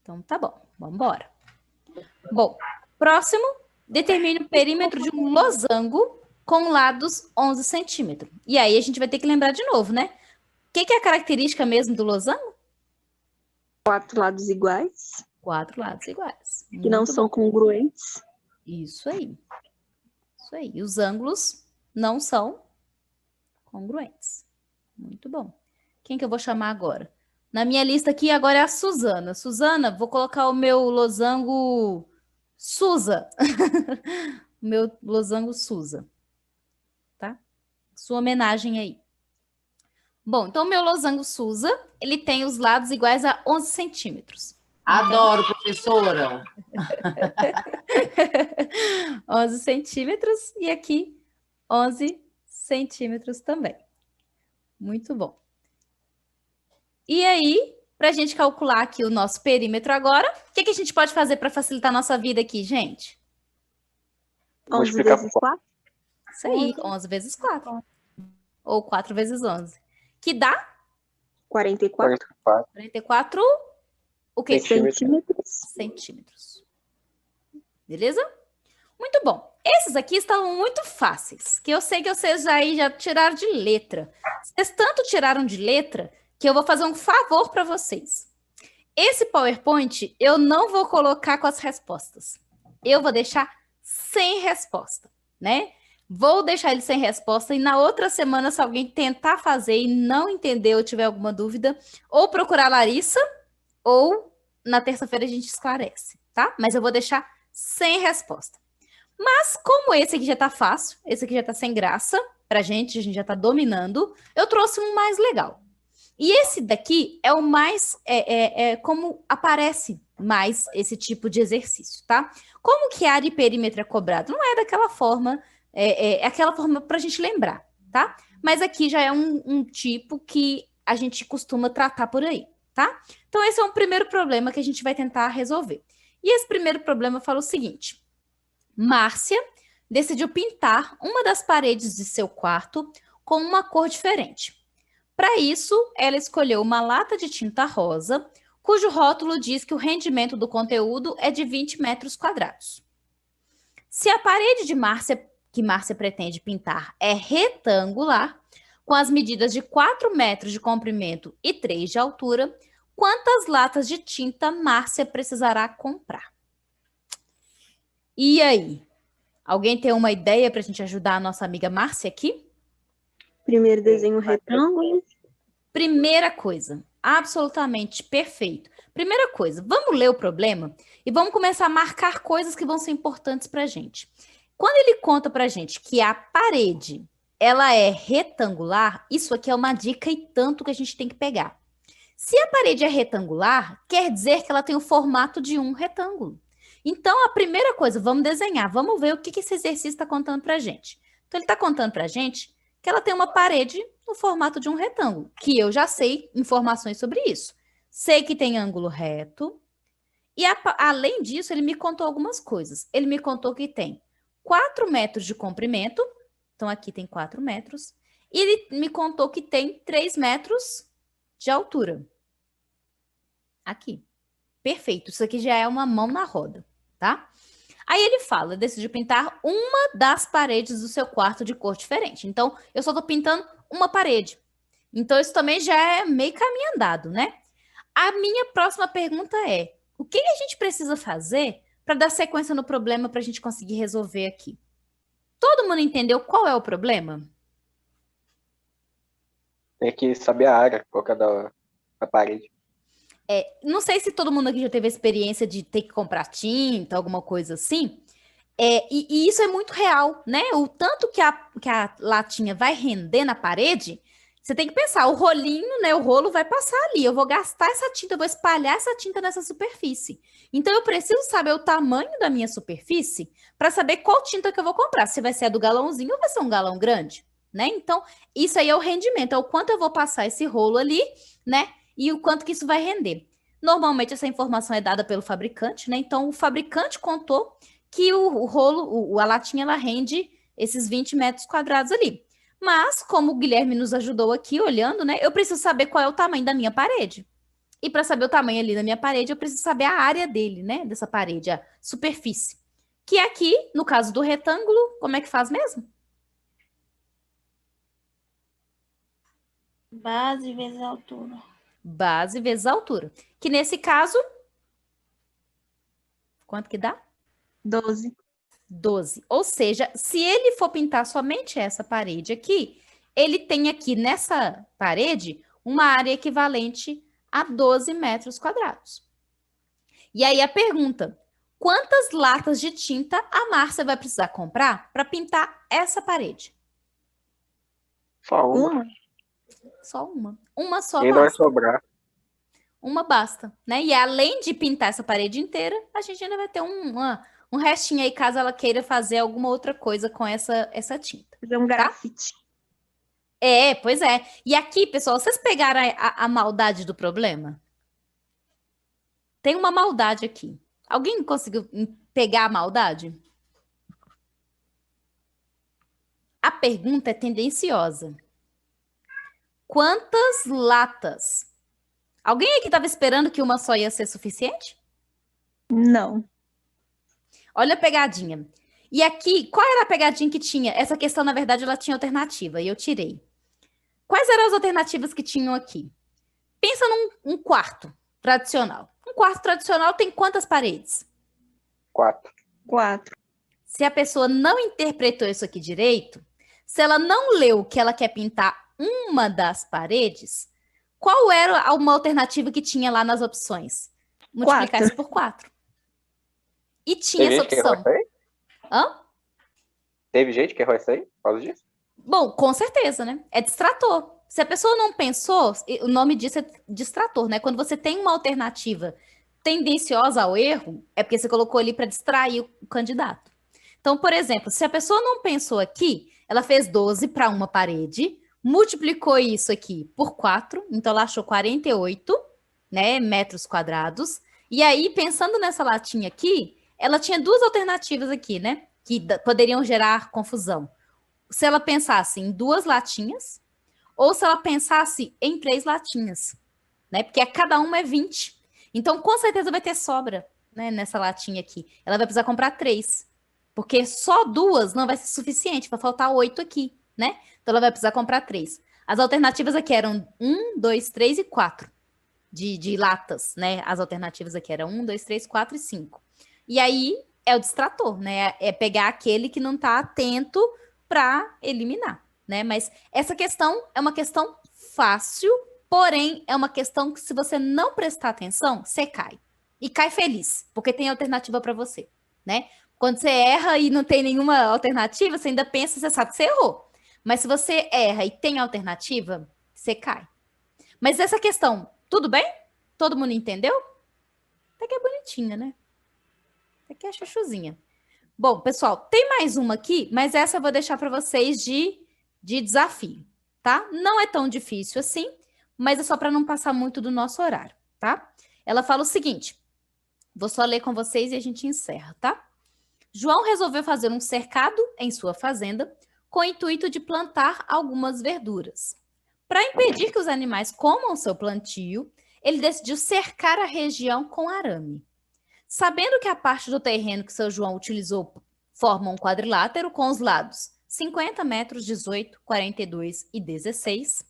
Então tá bom. Vamos embora. Bom, próximo. Determine o perímetro de um losango com lados 11 centímetros. E aí a gente vai ter que lembrar de novo, né? O que é a característica mesmo do losango? 4 lados iguais, 4 lados iguais. que não Muito são bom. congruentes. Isso aí. Isso aí. E os ângulos não são congruentes. Muito bom. Quem que eu vou chamar agora? Na minha lista aqui agora é a Suzana. Suzana, vou colocar o meu losango Suza. O meu losango Suza. Tá? Sua homenagem aí. Bom, então o meu losango Suza, ele tem os lados iguais a 11 centímetros. Adoro, professora. 11 centímetros e aqui 11 centímetros também. Muito bom. E aí, para a gente calcular aqui o nosso perímetro agora, o que a gente pode fazer para facilitar a nossa vida aqui, gente? 11 Multiplicar vezes por 4. Isso aí, 11 vezes 4. Ou 4 vezes 11. Que dá 44 44 44, o quê? centímetros. Centímetros. Beleza? Muito bom. Esses aqui estavam muito fáceis, que eu sei que vocês aí já tiraram de letra. Vocês tanto tiraram de letra que eu vou fazer um favor para vocês. Esse PowerPoint eu não vou colocar com as respostas. Eu vou deixar sem resposta, né? Vou deixar ele sem resposta e na outra semana, se alguém tentar fazer e não entender ou tiver alguma dúvida, ou procurar a Larissa, ou na terça-feira a gente esclarece, tá? Mas eu vou deixar sem resposta. Mas como esse aqui já tá fácil, esse aqui já tá sem graça pra gente, a gente já tá dominando, eu trouxe um mais legal. E esse daqui é o mais, como aparece mais esse tipo de exercício, tá? Como que área e perímetro é cobrado? Não é daquela forma, é aquela forma para a gente lembrar, tá? Mas aqui já é um tipo que a gente costuma tratar por aí, tá? Então, esse é um primeiro problema que a gente vai tentar resolver. E esse primeiro problema fala o seguinte: Márcia decidiu pintar uma das paredes de seu quarto com uma cor diferente. Para isso, ela escolheu uma lata de tinta rosa, cujo rótulo diz que o rendimento do conteúdo é de 20 metros quadrados. Se a parede que Márcia pretende pintar é retangular, com as medidas de 4 metros de comprimento e 3 de altura, quantas latas de tinta Márcia precisará comprar? E aí? Alguém tem uma ideia para a gente ajudar a nossa amiga Márcia aqui? Primeiro desenho retângulo. Primeira coisa, absolutamente perfeito. Primeira coisa, vamos ler o problema e vamos começar a marcar coisas que vão ser importantes para a gente. Quando ele conta para a gente que a parede ela é retangular, isso aqui é uma dica e tanto que a gente tem que pegar. Se a parede é retangular, quer dizer que ela tem o formato de um retângulo. Então, a primeira coisa, vamos desenhar, vamos ver o que esse exercício está contando para a gente. Então, ele está contando para a gente que ela tem uma parede no formato de um retângulo, que eu já sei informações sobre isso. Sei que tem ângulo reto, e além disso, ele me contou algumas coisas. Ele me contou que tem 4 metros de comprimento, então aqui tem 4 metros, e ele me contou que tem 3 metros de altura. Aqui. Perfeito, isso aqui já é uma mão na roda, tá? Aí ele fala, decidiu pintar uma das paredes do seu quarto de cor diferente. Então, eu só tô pintando uma parede. Então, isso também já é meio caminho andado, né? A minha próxima pergunta é, o que a gente precisa fazer para dar sequência no problema para a gente conseguir resolver aqui? Todo mundo entendeu qual é o problema? Tem que saber a área, qual que é da parede. Não sei se todo mundo aqui já teve a experiência de ter que comprar tinta, alguma coisa assim. E isso é muito real, né? O tanto que a latinha vai render na parede, você tem que pensar, o rolinho, né? O rolo vai passar ali. Eu vou gastar essa tinta, eu vou espalhar essa tinta nessa superfície. Então, eu preciso saber o tamanho da minha superfície para saber qual tinta que eu vou comprar. Se vai ser a do galãozinho ou vai ser um galão grande, né? Então, isso aí é o rendimento, é o quanto eu vou passar esse rolo ali, né? E o quanto que isso vai render. Normalmente, essa informação é dada pelo fabricante, né? Então, o fabricante contou que a latinha, ela rende esses 20 metros quadrados ali. Mas, como o Guilherme nos ajudou aqui, olhando, né? Eu preciso saber qual é o tamanho da minha parede. E para saber o tamanho ali da minha parede, eu preciso saber a área dele, né? Dessa parede, a superfície. Que aqui, no caso do retângulo, como é que faz mesmo? Base vezes altura. Base vezes altura. Que nesse caso, quanto que dá? 12. 12. Ou seja, se ele for pintar somente essa parede aqui, ele tem aqui nessa parede uma área equivalente a 12 metros quadrados. E aí a pergunta, quantas latas de tinta a Márcia vai precisar comprar para pintar essa parede? Só uma. Uma? Só uma. Uma só Ainda vai basta. sobrar. Uma basta, né? E além de pintar essa parede inteira, a gente ainda vai ter um restinho aí, caso ela queira fazer alguma outra coisa com essa tinta. Fazer um grafite. Pois é. E aqui, pessoal, vocês pegaram a maldade do problema? Tem uma maldade aqui. Alguém conseguiu pegar a maldade? A pergunta é tendenciosa. Quantas latas? Alguém aqui estava esperando que uma só ia ser suficiente? Não. Olha a pegadinha. E aqui, qual era a pegadinha que tinha? Essa questão, na verdade, ela tinha alternativa e eu tirei. Quais eram as alternativas que tinham aqui? Pensa num quarto tradicional. Um quarto tradicional tem quantas paredes? 4. 4. Se a pessoa não interpretou isso aqui direito, se ela não leu que ela quer pintar uma das paredes, qual era uma alternativa que tinha lá nas opções? Multiplicar isso por 4. E tinha essa opção. Hã? Teve gente que errou isso aí por causa disso? Bom, com certeza, né? É distrator. Se a pessoa não pensou, o nome disso é distrator, né? Quando você tem uma alternativa tendenciosa ao erro é porque você colocou ali para distrair o candidato. Então, por exemplo, se a pessoa não pensou aqui, ela fez 12 para uma parede, multiplicou isso aqui por 4, então ela achou 48, né, metros quadrados. E aí, pensando nessa latinha aqui, ela tinha duas alternativas aqui, né, que poderiam gerar confusão. Se ela pensasse em 2 latinhas, ou se ela pensasse em 3 latinhas, né, porque cada uma é 20. Então, com certeza vai ter sobra, né, nessa latinha aqui. Ela vai precisar comprar 3, porque só 2 não vai ser suficiente, vai faltar 8 aqui, né? Então, ela vai precisar comprar 3. As alternativas aqui eram 1, 2, 3 e 4 de latas, né? As alternativas aqui eram 1, 2, 3, 4 e 5. E aí, é o distrator, né? É pegar aquele que não está atento para eliminar, né? Mas essa questão é uma questão fácil, porém, é uma questão que se você não prestar atenção, você cai. E cai feliz, porque tem alternativa para você, né? Quando você erra e não tem nenhuma alternativa, você ainda pensa, você sabe que você errou. Mas se você erra e tem alternativa, você cai. Mas essa questão, tudo bem? Todo mundo entendeu? Até que é bonitinha, né? Até que é chuchuzinha. Bom, pessoal, tem mais uma aqui, mas essa eu vou deixar para vocês de desafio, tá? Não é tão difícil assim, mas é só para não passar muito do nosso horário, tá? Ela fala o seguinte, vou só ler com vocês e a gente encerra, tá? João resolveu fazer um cercado em sua fazenda com o intuito de plantar algumas verduras. Para impedir que os animais comam seu plantio, ele decidiu cercar a região com arame. Sabendo que a parte do terreno que seu João utilizou forma um quadrilátero com os lados 50 metros, 18, 42 e 16,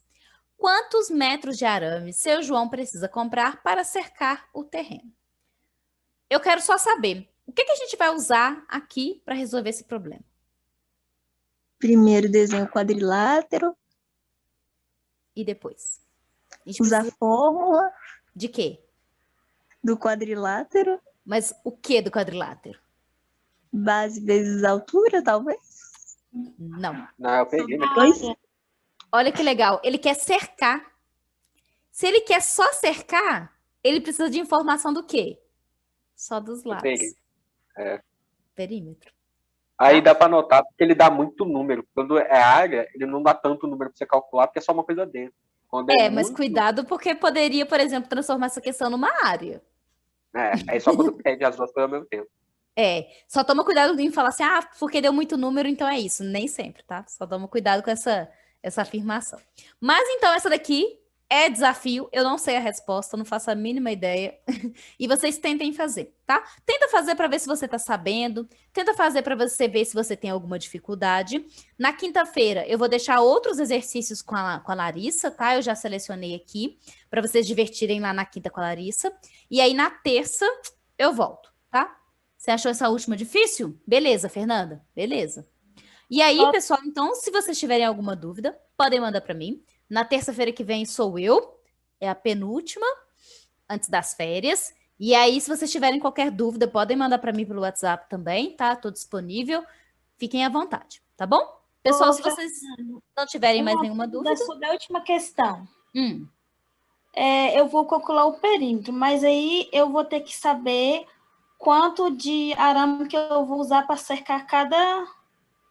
quantos metros de arame seu João precisa comprar para cercar o terreno? Eu quero só saber, o que a gente vai usar aqui para resolver esse problema? Primeiro desenho o quadrilátero, E depois? A gente usar a precisa fórmula de quê? do quadrilátero, Mas o que do quadrilátero? base vezes altura, talvez. Não. Não, eu peguei, né? Dois. Olha que legal, ele quer cercar. Se ele quer só cercar, ele precisa de informação do quê? Só dos Eu lados. peguei. É. Perímetro. Aí dá pra notar porque ele dá muito número. Quando é área, ele não dá tanto número pra você calcular, porque é só uma coisa dentro. Quando Mas muito, cuidado, porque poderia, por exemplo, transformar essa questão numa área. aí só quando pede as duas coisas ao mesmo tempo. Só toma cuidado em falar assim, porque deu muito número, então é isso. Nem sempre, tá? Só toma cuidado com essa afirmação. Mas então, essa daqui é desafio. Eu não sei a resposta, não faço a mínima ideia. E vocês tentem fazer, tá? Tenta fazer para ver se você tá sabendo. Tenta fazer para você ver se você tem alguma dificuldade. Na quinta-feira, eu vou deixar outros exercícios com a Larissa, tá? Eu já selecionei aqui para vocês divertirem lá na quinta com a Larissa. E aí, na terça, eu volto, tá? Você achou essa última difícil? Beleza, Fernanda? Beleza. E aí, pessoal, então, se vocês tiverem alguma dúvida, podem mandar para mim. Na terça-feira que vem sou eu, é a penúltima, antes das férias. E aí, se vocês tiverem qualquer dúvida, podem mandar para mim pelo WhatsApp também, tá? Estou disponível. Fiquem à vontade, tá bom? Pessoal, se vocês não tiverem mais nenhuma dúvida... Sobre a última questão. Hum. Eu vou calcular o perímetro, mas aí eu vou ter que saber quanto de arame que eu vou usar para cercar cada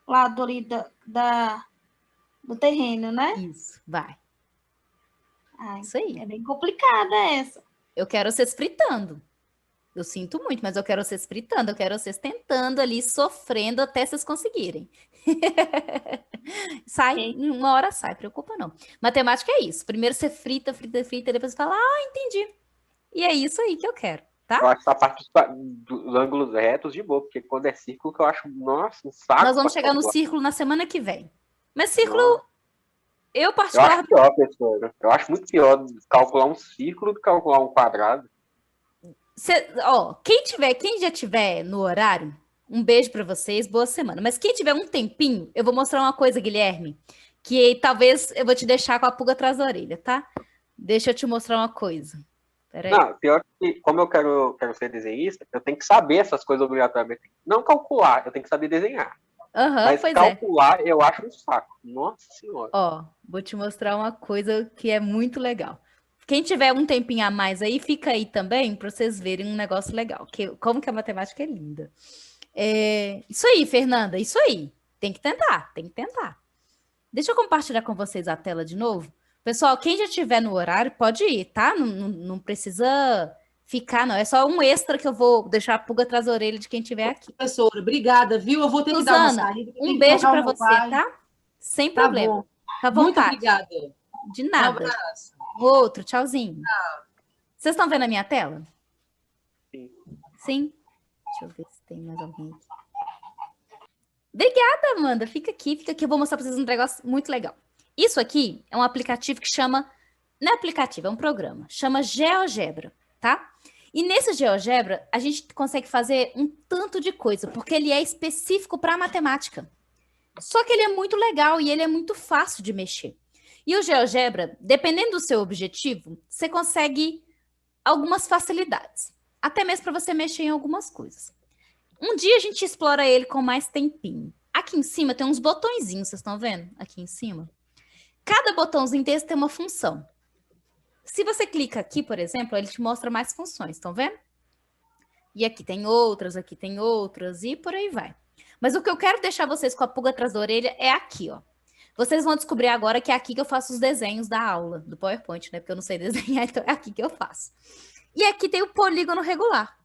lado ali do terreno, né? Isso, vai. Ai, Isso aí. é bem complicada essa. Eu quero vocês fritando. Eu sinto muito, mas eu quero vocês fritando. Eu quero vocês tentando ali, sofrendo até vocês conseguirem. Sai, uma hora sai, preocupa não. Matemática é isso. Primeiro você frita, depois você fala, entendi. E é isso aí que eu quero, tá? Eu acho essa parte dos ângulos retos de boa, porque quando é círculo que eu acho, nossa, um saco. Nós vamos chegar no círculo na semana que vem. Mas círculo, eu Eu particularmente... acho pior, professora. Eu acho muito pior calcular um círculo do que calcular um quadrado. Quem já tiver no horário, um beijo pra vocês, boa semana. Mas quem tiver um tempinho, eu vou mostrar uma coisa, Guilherme, que talvez eu vou te deixar com a pulga atrás da orelha, tá? Deixa eu te mostrar uma coisa. Peraí. Não, pior que, como eu quero ser desenhista, eu tenho que saber essas coisas obrigatoriamente. Não calcular, eu tenho que saber desenhar. Mas Pois calcular, eu acho um saco. Nossa Senhora. Vou te mostrar uma coisa que é muito legal. Quem tiver um tempinho a mais aí, fica aí também para vocês verem um negócio legal. Como que a matemática é linda. Isso aí, Fernanda, isso aí. Tem que tentar, tem que tentar. Deixa eu compartilhar com vocês a tela de novo. Pessoal, quem já estiver no horário, pode ir, tá? Não precisa ficar, não. É só um extra que eu vou deixar a pulga atrás da orelha de quem estiver aqui. Professora, obrigada, viu? Eu vou ter que dar uma saída. Um beijo para você, tá? Sem problema. Bom. Fica à vontade. Muito obrigada. De nada. Um abraço. Outro, tchauzinho. Tchau. Vocês estão vendo a minha tela? Sim. Sim? Deixa eu ver se tem mais alguém aqui. Obrigada, Amanda. Fica aqui. Eu vou mostrar para vocês um negócio muito legal. Isso aqui é um aplicativo que chama... Não é aplicativo, é um programa. Chama GeoGebra, tá? E nesse GeoGebra, a gente consegue fazer um tanto de coisa, porque ele é específico para matemática. Só que ele é muito legal e ele é muito fácil de mexer. E o GeoGebra, dependendo do seu objetivo, você consegue algumas facilidades. Até mesmo para você mexer em algumas coisas. Um dia a gente explora ele com mais tempinho. Aqui em cima tem uns botõezinhos, vocês estão vendo? Aqui em cima. Cada botãozinho desse tem uma função. Se você clica aqui, por exemplo, ele te mostra mais funções, estão vendo? E aqui tem outras, e por aí vai. Mas o que eu quero deixar vocês com a pulga atrás da orelha é aqui, ó. Vocês vão descobrir agora que é aqui que eu faço os desenhos da aula, do PowerPoint, né? Porque eu não sei desenhar, então é aqui que eu faço. E aqui tem o polígono regular.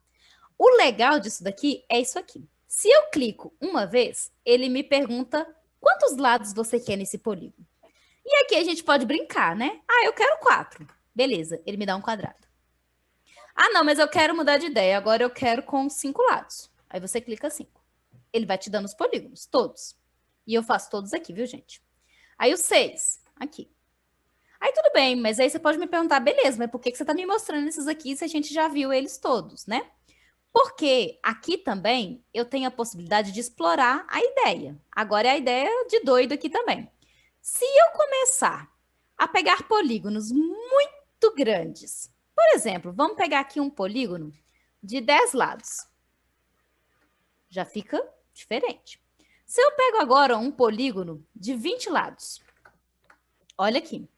O legal disso daqui é isso aqui. Se eu clico uma vez, ele me pergunta quantos lados você quer nesse polígono. E aqui a gente pode brincar, né? Ah, eu quero 4. Beleza, ele me dá um quadrado. Ah, não, mas eu quero mudar de ideia. Agora eu quero com 5 lados. Aí você clica 5. Ele vai te dando os polígonos, todos. E eu faço todos aqui, viu, gente? Aí o 6, aqui. Aí tudo bem, mas aí você pode me perguntar, beleza, mas por que você está me mostrando esses aqui se a gente já viu eles todos, né? Porque aqui também eu tenho a possibilidade de explorar a ideia. Agora é a ideia de doido aqui também. Se eu começar a pegar polígonos muito grandes, por exemplo, vamos pegar aqui um polígono de 10 lados. Já fica diferente. Se eu pego agora um polígono de 20 lados, olha aqui.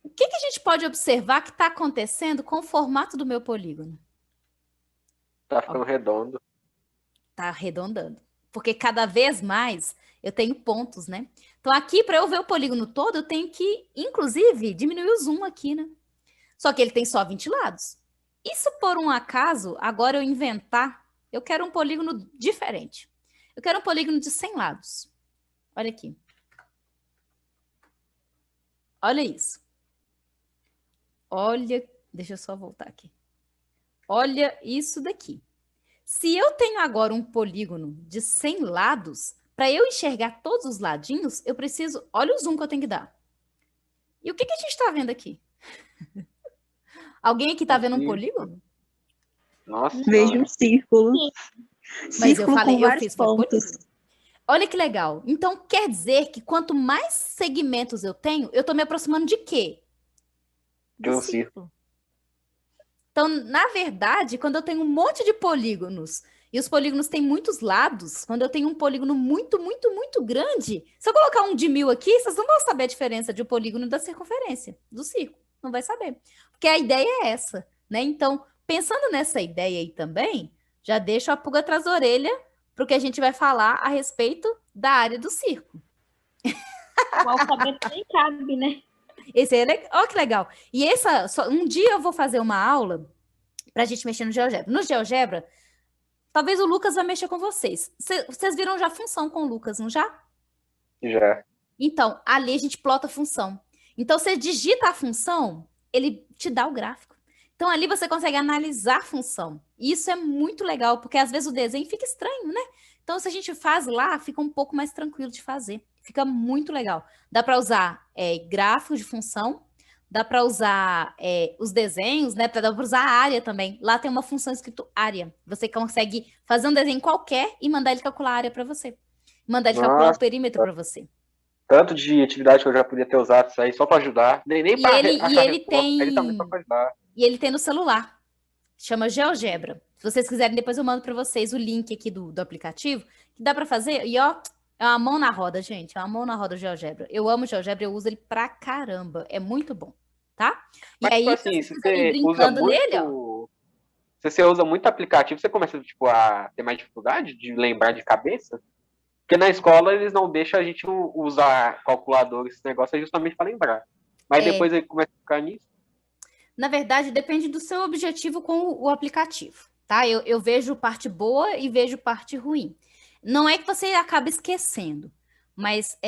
O que a gente pode observar que está acontecendo com o formato do meu polígono? Tá ficando redondo. Tá arredondando. Porque cada vez mais eu tenho pontos, né? Então aqui, para eu ver o polígono todo, eu tenho que, inclusive, diminuir o zoom aqui, né? Só que ele tem só 20 lados. E se por um acaso, agora eu inventar, eu quero um polígono diferente. Eu quero um polígono de 100 lados. Olha aqui. Olha isso. Olha, deixa eu só voltar aqui. Olha isso daqui. Se eu tenho agora um polígono de 100 lados, para eu enxergar todos os ladinhos, eu preciso... Olha o zoom que eu tenho que dar. E o que a gente está vendo aqui? Alguém aqui está vendo um polígono? Nossa. Vejo um círculo. Mas Círculo eu falei, com eu vários fiz foi pontos. polígono. Olha que legal. Então, quer dizer que quanto mais segmentos eu tenho, eu estou me aproximando de quê? De um círculo. Então, na verdade, quando eu tenho um monte de polígonos, e os polígonos têm muitos lados, quando eu tenho um polígono muito, muito, muito grande, se eu colocar um de 1000 aqui, vocês não vão saber a diferença de um polígono da circunferência, do círculo. Não vai saber. Porque a ideia é essa, né? Então, pensando nessa ideia aí também, já deixo a pulga atrás da orelha para o que a gente vai falar a respeito da área do círculo. O alfabeto nem cabe, né? Esse é, olha que legal. E um dia eu vou fazer uma aula para a gente mexer no GeoGebra. No GeoGebra, talvez o Lucas vai mexer com vocês. Vocês viram já a função com o Lucas, não já? Já. Então, ali a gente plota a função. Então, você digita a função, ele te dá o gráfico. Então, ali você consegue analisar a função. E isso é muito legal, porque às vezes o desenho fica estranho, né? Então, se a gente faz lá, fica um pouco mais tranquilo de fazer. Fica muito legal. Dá para usar gráficos de função, dá para usar os desenhos, né? Dá para usar a área também. Lá tem uma função escrito área. Você consegue fazer um desenho qualquer e mandar ele calcular a área para você. Mandar ele calcular o perímetro para você. Tanto de atividade que eu já podia ter usado isso aí só para ajudar. Nem para ele tem. Ele também só para ajudar. E ele tem no celular. Chama GeoGebra. Se vocês quiserem, depois eu mando para vocês o link aqui do aplicativo, que dá para fazer. E ó, é uma mão na roda, gente. É uma mão na roda o GeoGebra. Eu amo o GeoGebra, eu uso ele pra caramba. É muito bom, tá? tá? E Mas, aí, tipo assim, se se vocês quiserem ir você usa brincando nele, ó. muito. Se você usa muito aplicativo, você começa, tipo, a ter mais dificuldade de lembrar de cabeça? Porque na escola eles não deixam a gente usar calculador, esse negócio é justamente para lembrar. Mas depois ele começa a ficar nisso. Na verdade, depende do seu objetivo com o aplicativo, tá? Eu vejo parte boa e vejo parte ruim. Não é que você acaba esquecendo, mas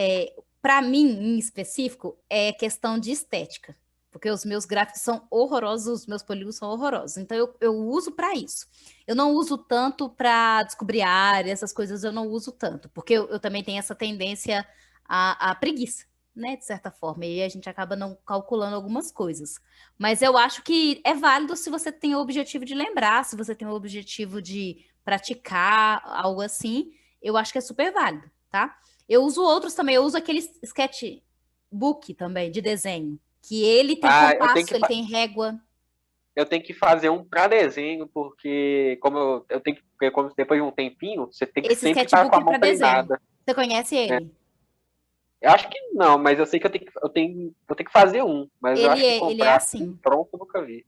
para mim, em específico, é questão de estética. Porque os meus gráficos são horrorosos, os meus polígonos são horrorosos. Então, eu uso para isso. Eu não uso tanto para descobrir área, essas coisas eu não uso tanto. Porque eu também tenho essa tendência à preguiça, né? De certa forma. E a gente acaba não calculando algumas coisas. Mas eu acho que é válido se você tem o objetivo de lembrar, se você tem o objetivo de praticar, algo assim. Eu acho que é super válido, tá? Eu uso outros também. Eu uso aquele sketchbook também, de desenho. Que ele tem compasso, ele tem régua. Eu tenho que fazer um para desenho, porque como eu tenho que, porque como depois de um tempinho, você tem que Esse sempre estar com a mão treinada. Você conhece ele? Eu acho que não, mas eu sei que eu tenho que fazer um. Mas eu acho que comprar ele é assim. Pronto, eu nunca vi.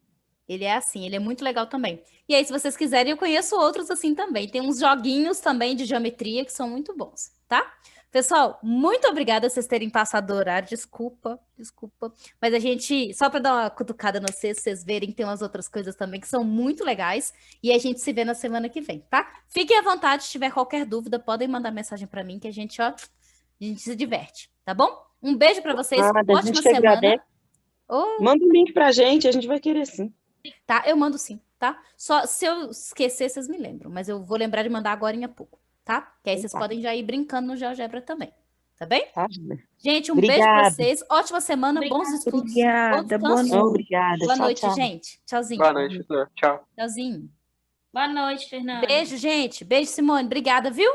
Ele é assim, ele é muito legal também. E aí, se vocês quiserem, eu conheço outros assim também. Tem uns joguinhos também de geometria que são muito bons, tá? Pessoal, muito obrigada por vocês terem passado o horário. Desculpa. Mas a gente, só para dar uma cutucada no vocês verem que tem umas outras coisas também que são muito legais. E a gente se vê na semana que vem, tá? Fiquem à vontade, se tiver qualquer dúvida, podem mandar mensagem para mim que a gente se diverte, tá bom? Um beijo para vocês, ótima semana. Manda um link pra gente, a gente vai querer sim. Tá, eu mando sim, tá? Só se eu esquecer, vocês me lembram. Mas eu vou lembrar de mandar agora em pouco, tá? Que aí vocês podem já ir brincando no GeoGebra também. Tá bem? Tá. Gente, beijo pra vocês. Ótima semana, bons estudos. Obrigada, boa noite. Obrigada. Boa noite, tchau. gente. Tchauzinho. Boa noite, tchau. Tchauzinho. Boa noite, Fernanda. Beijo, gente. Beijo, Simone. Obrigada, viu?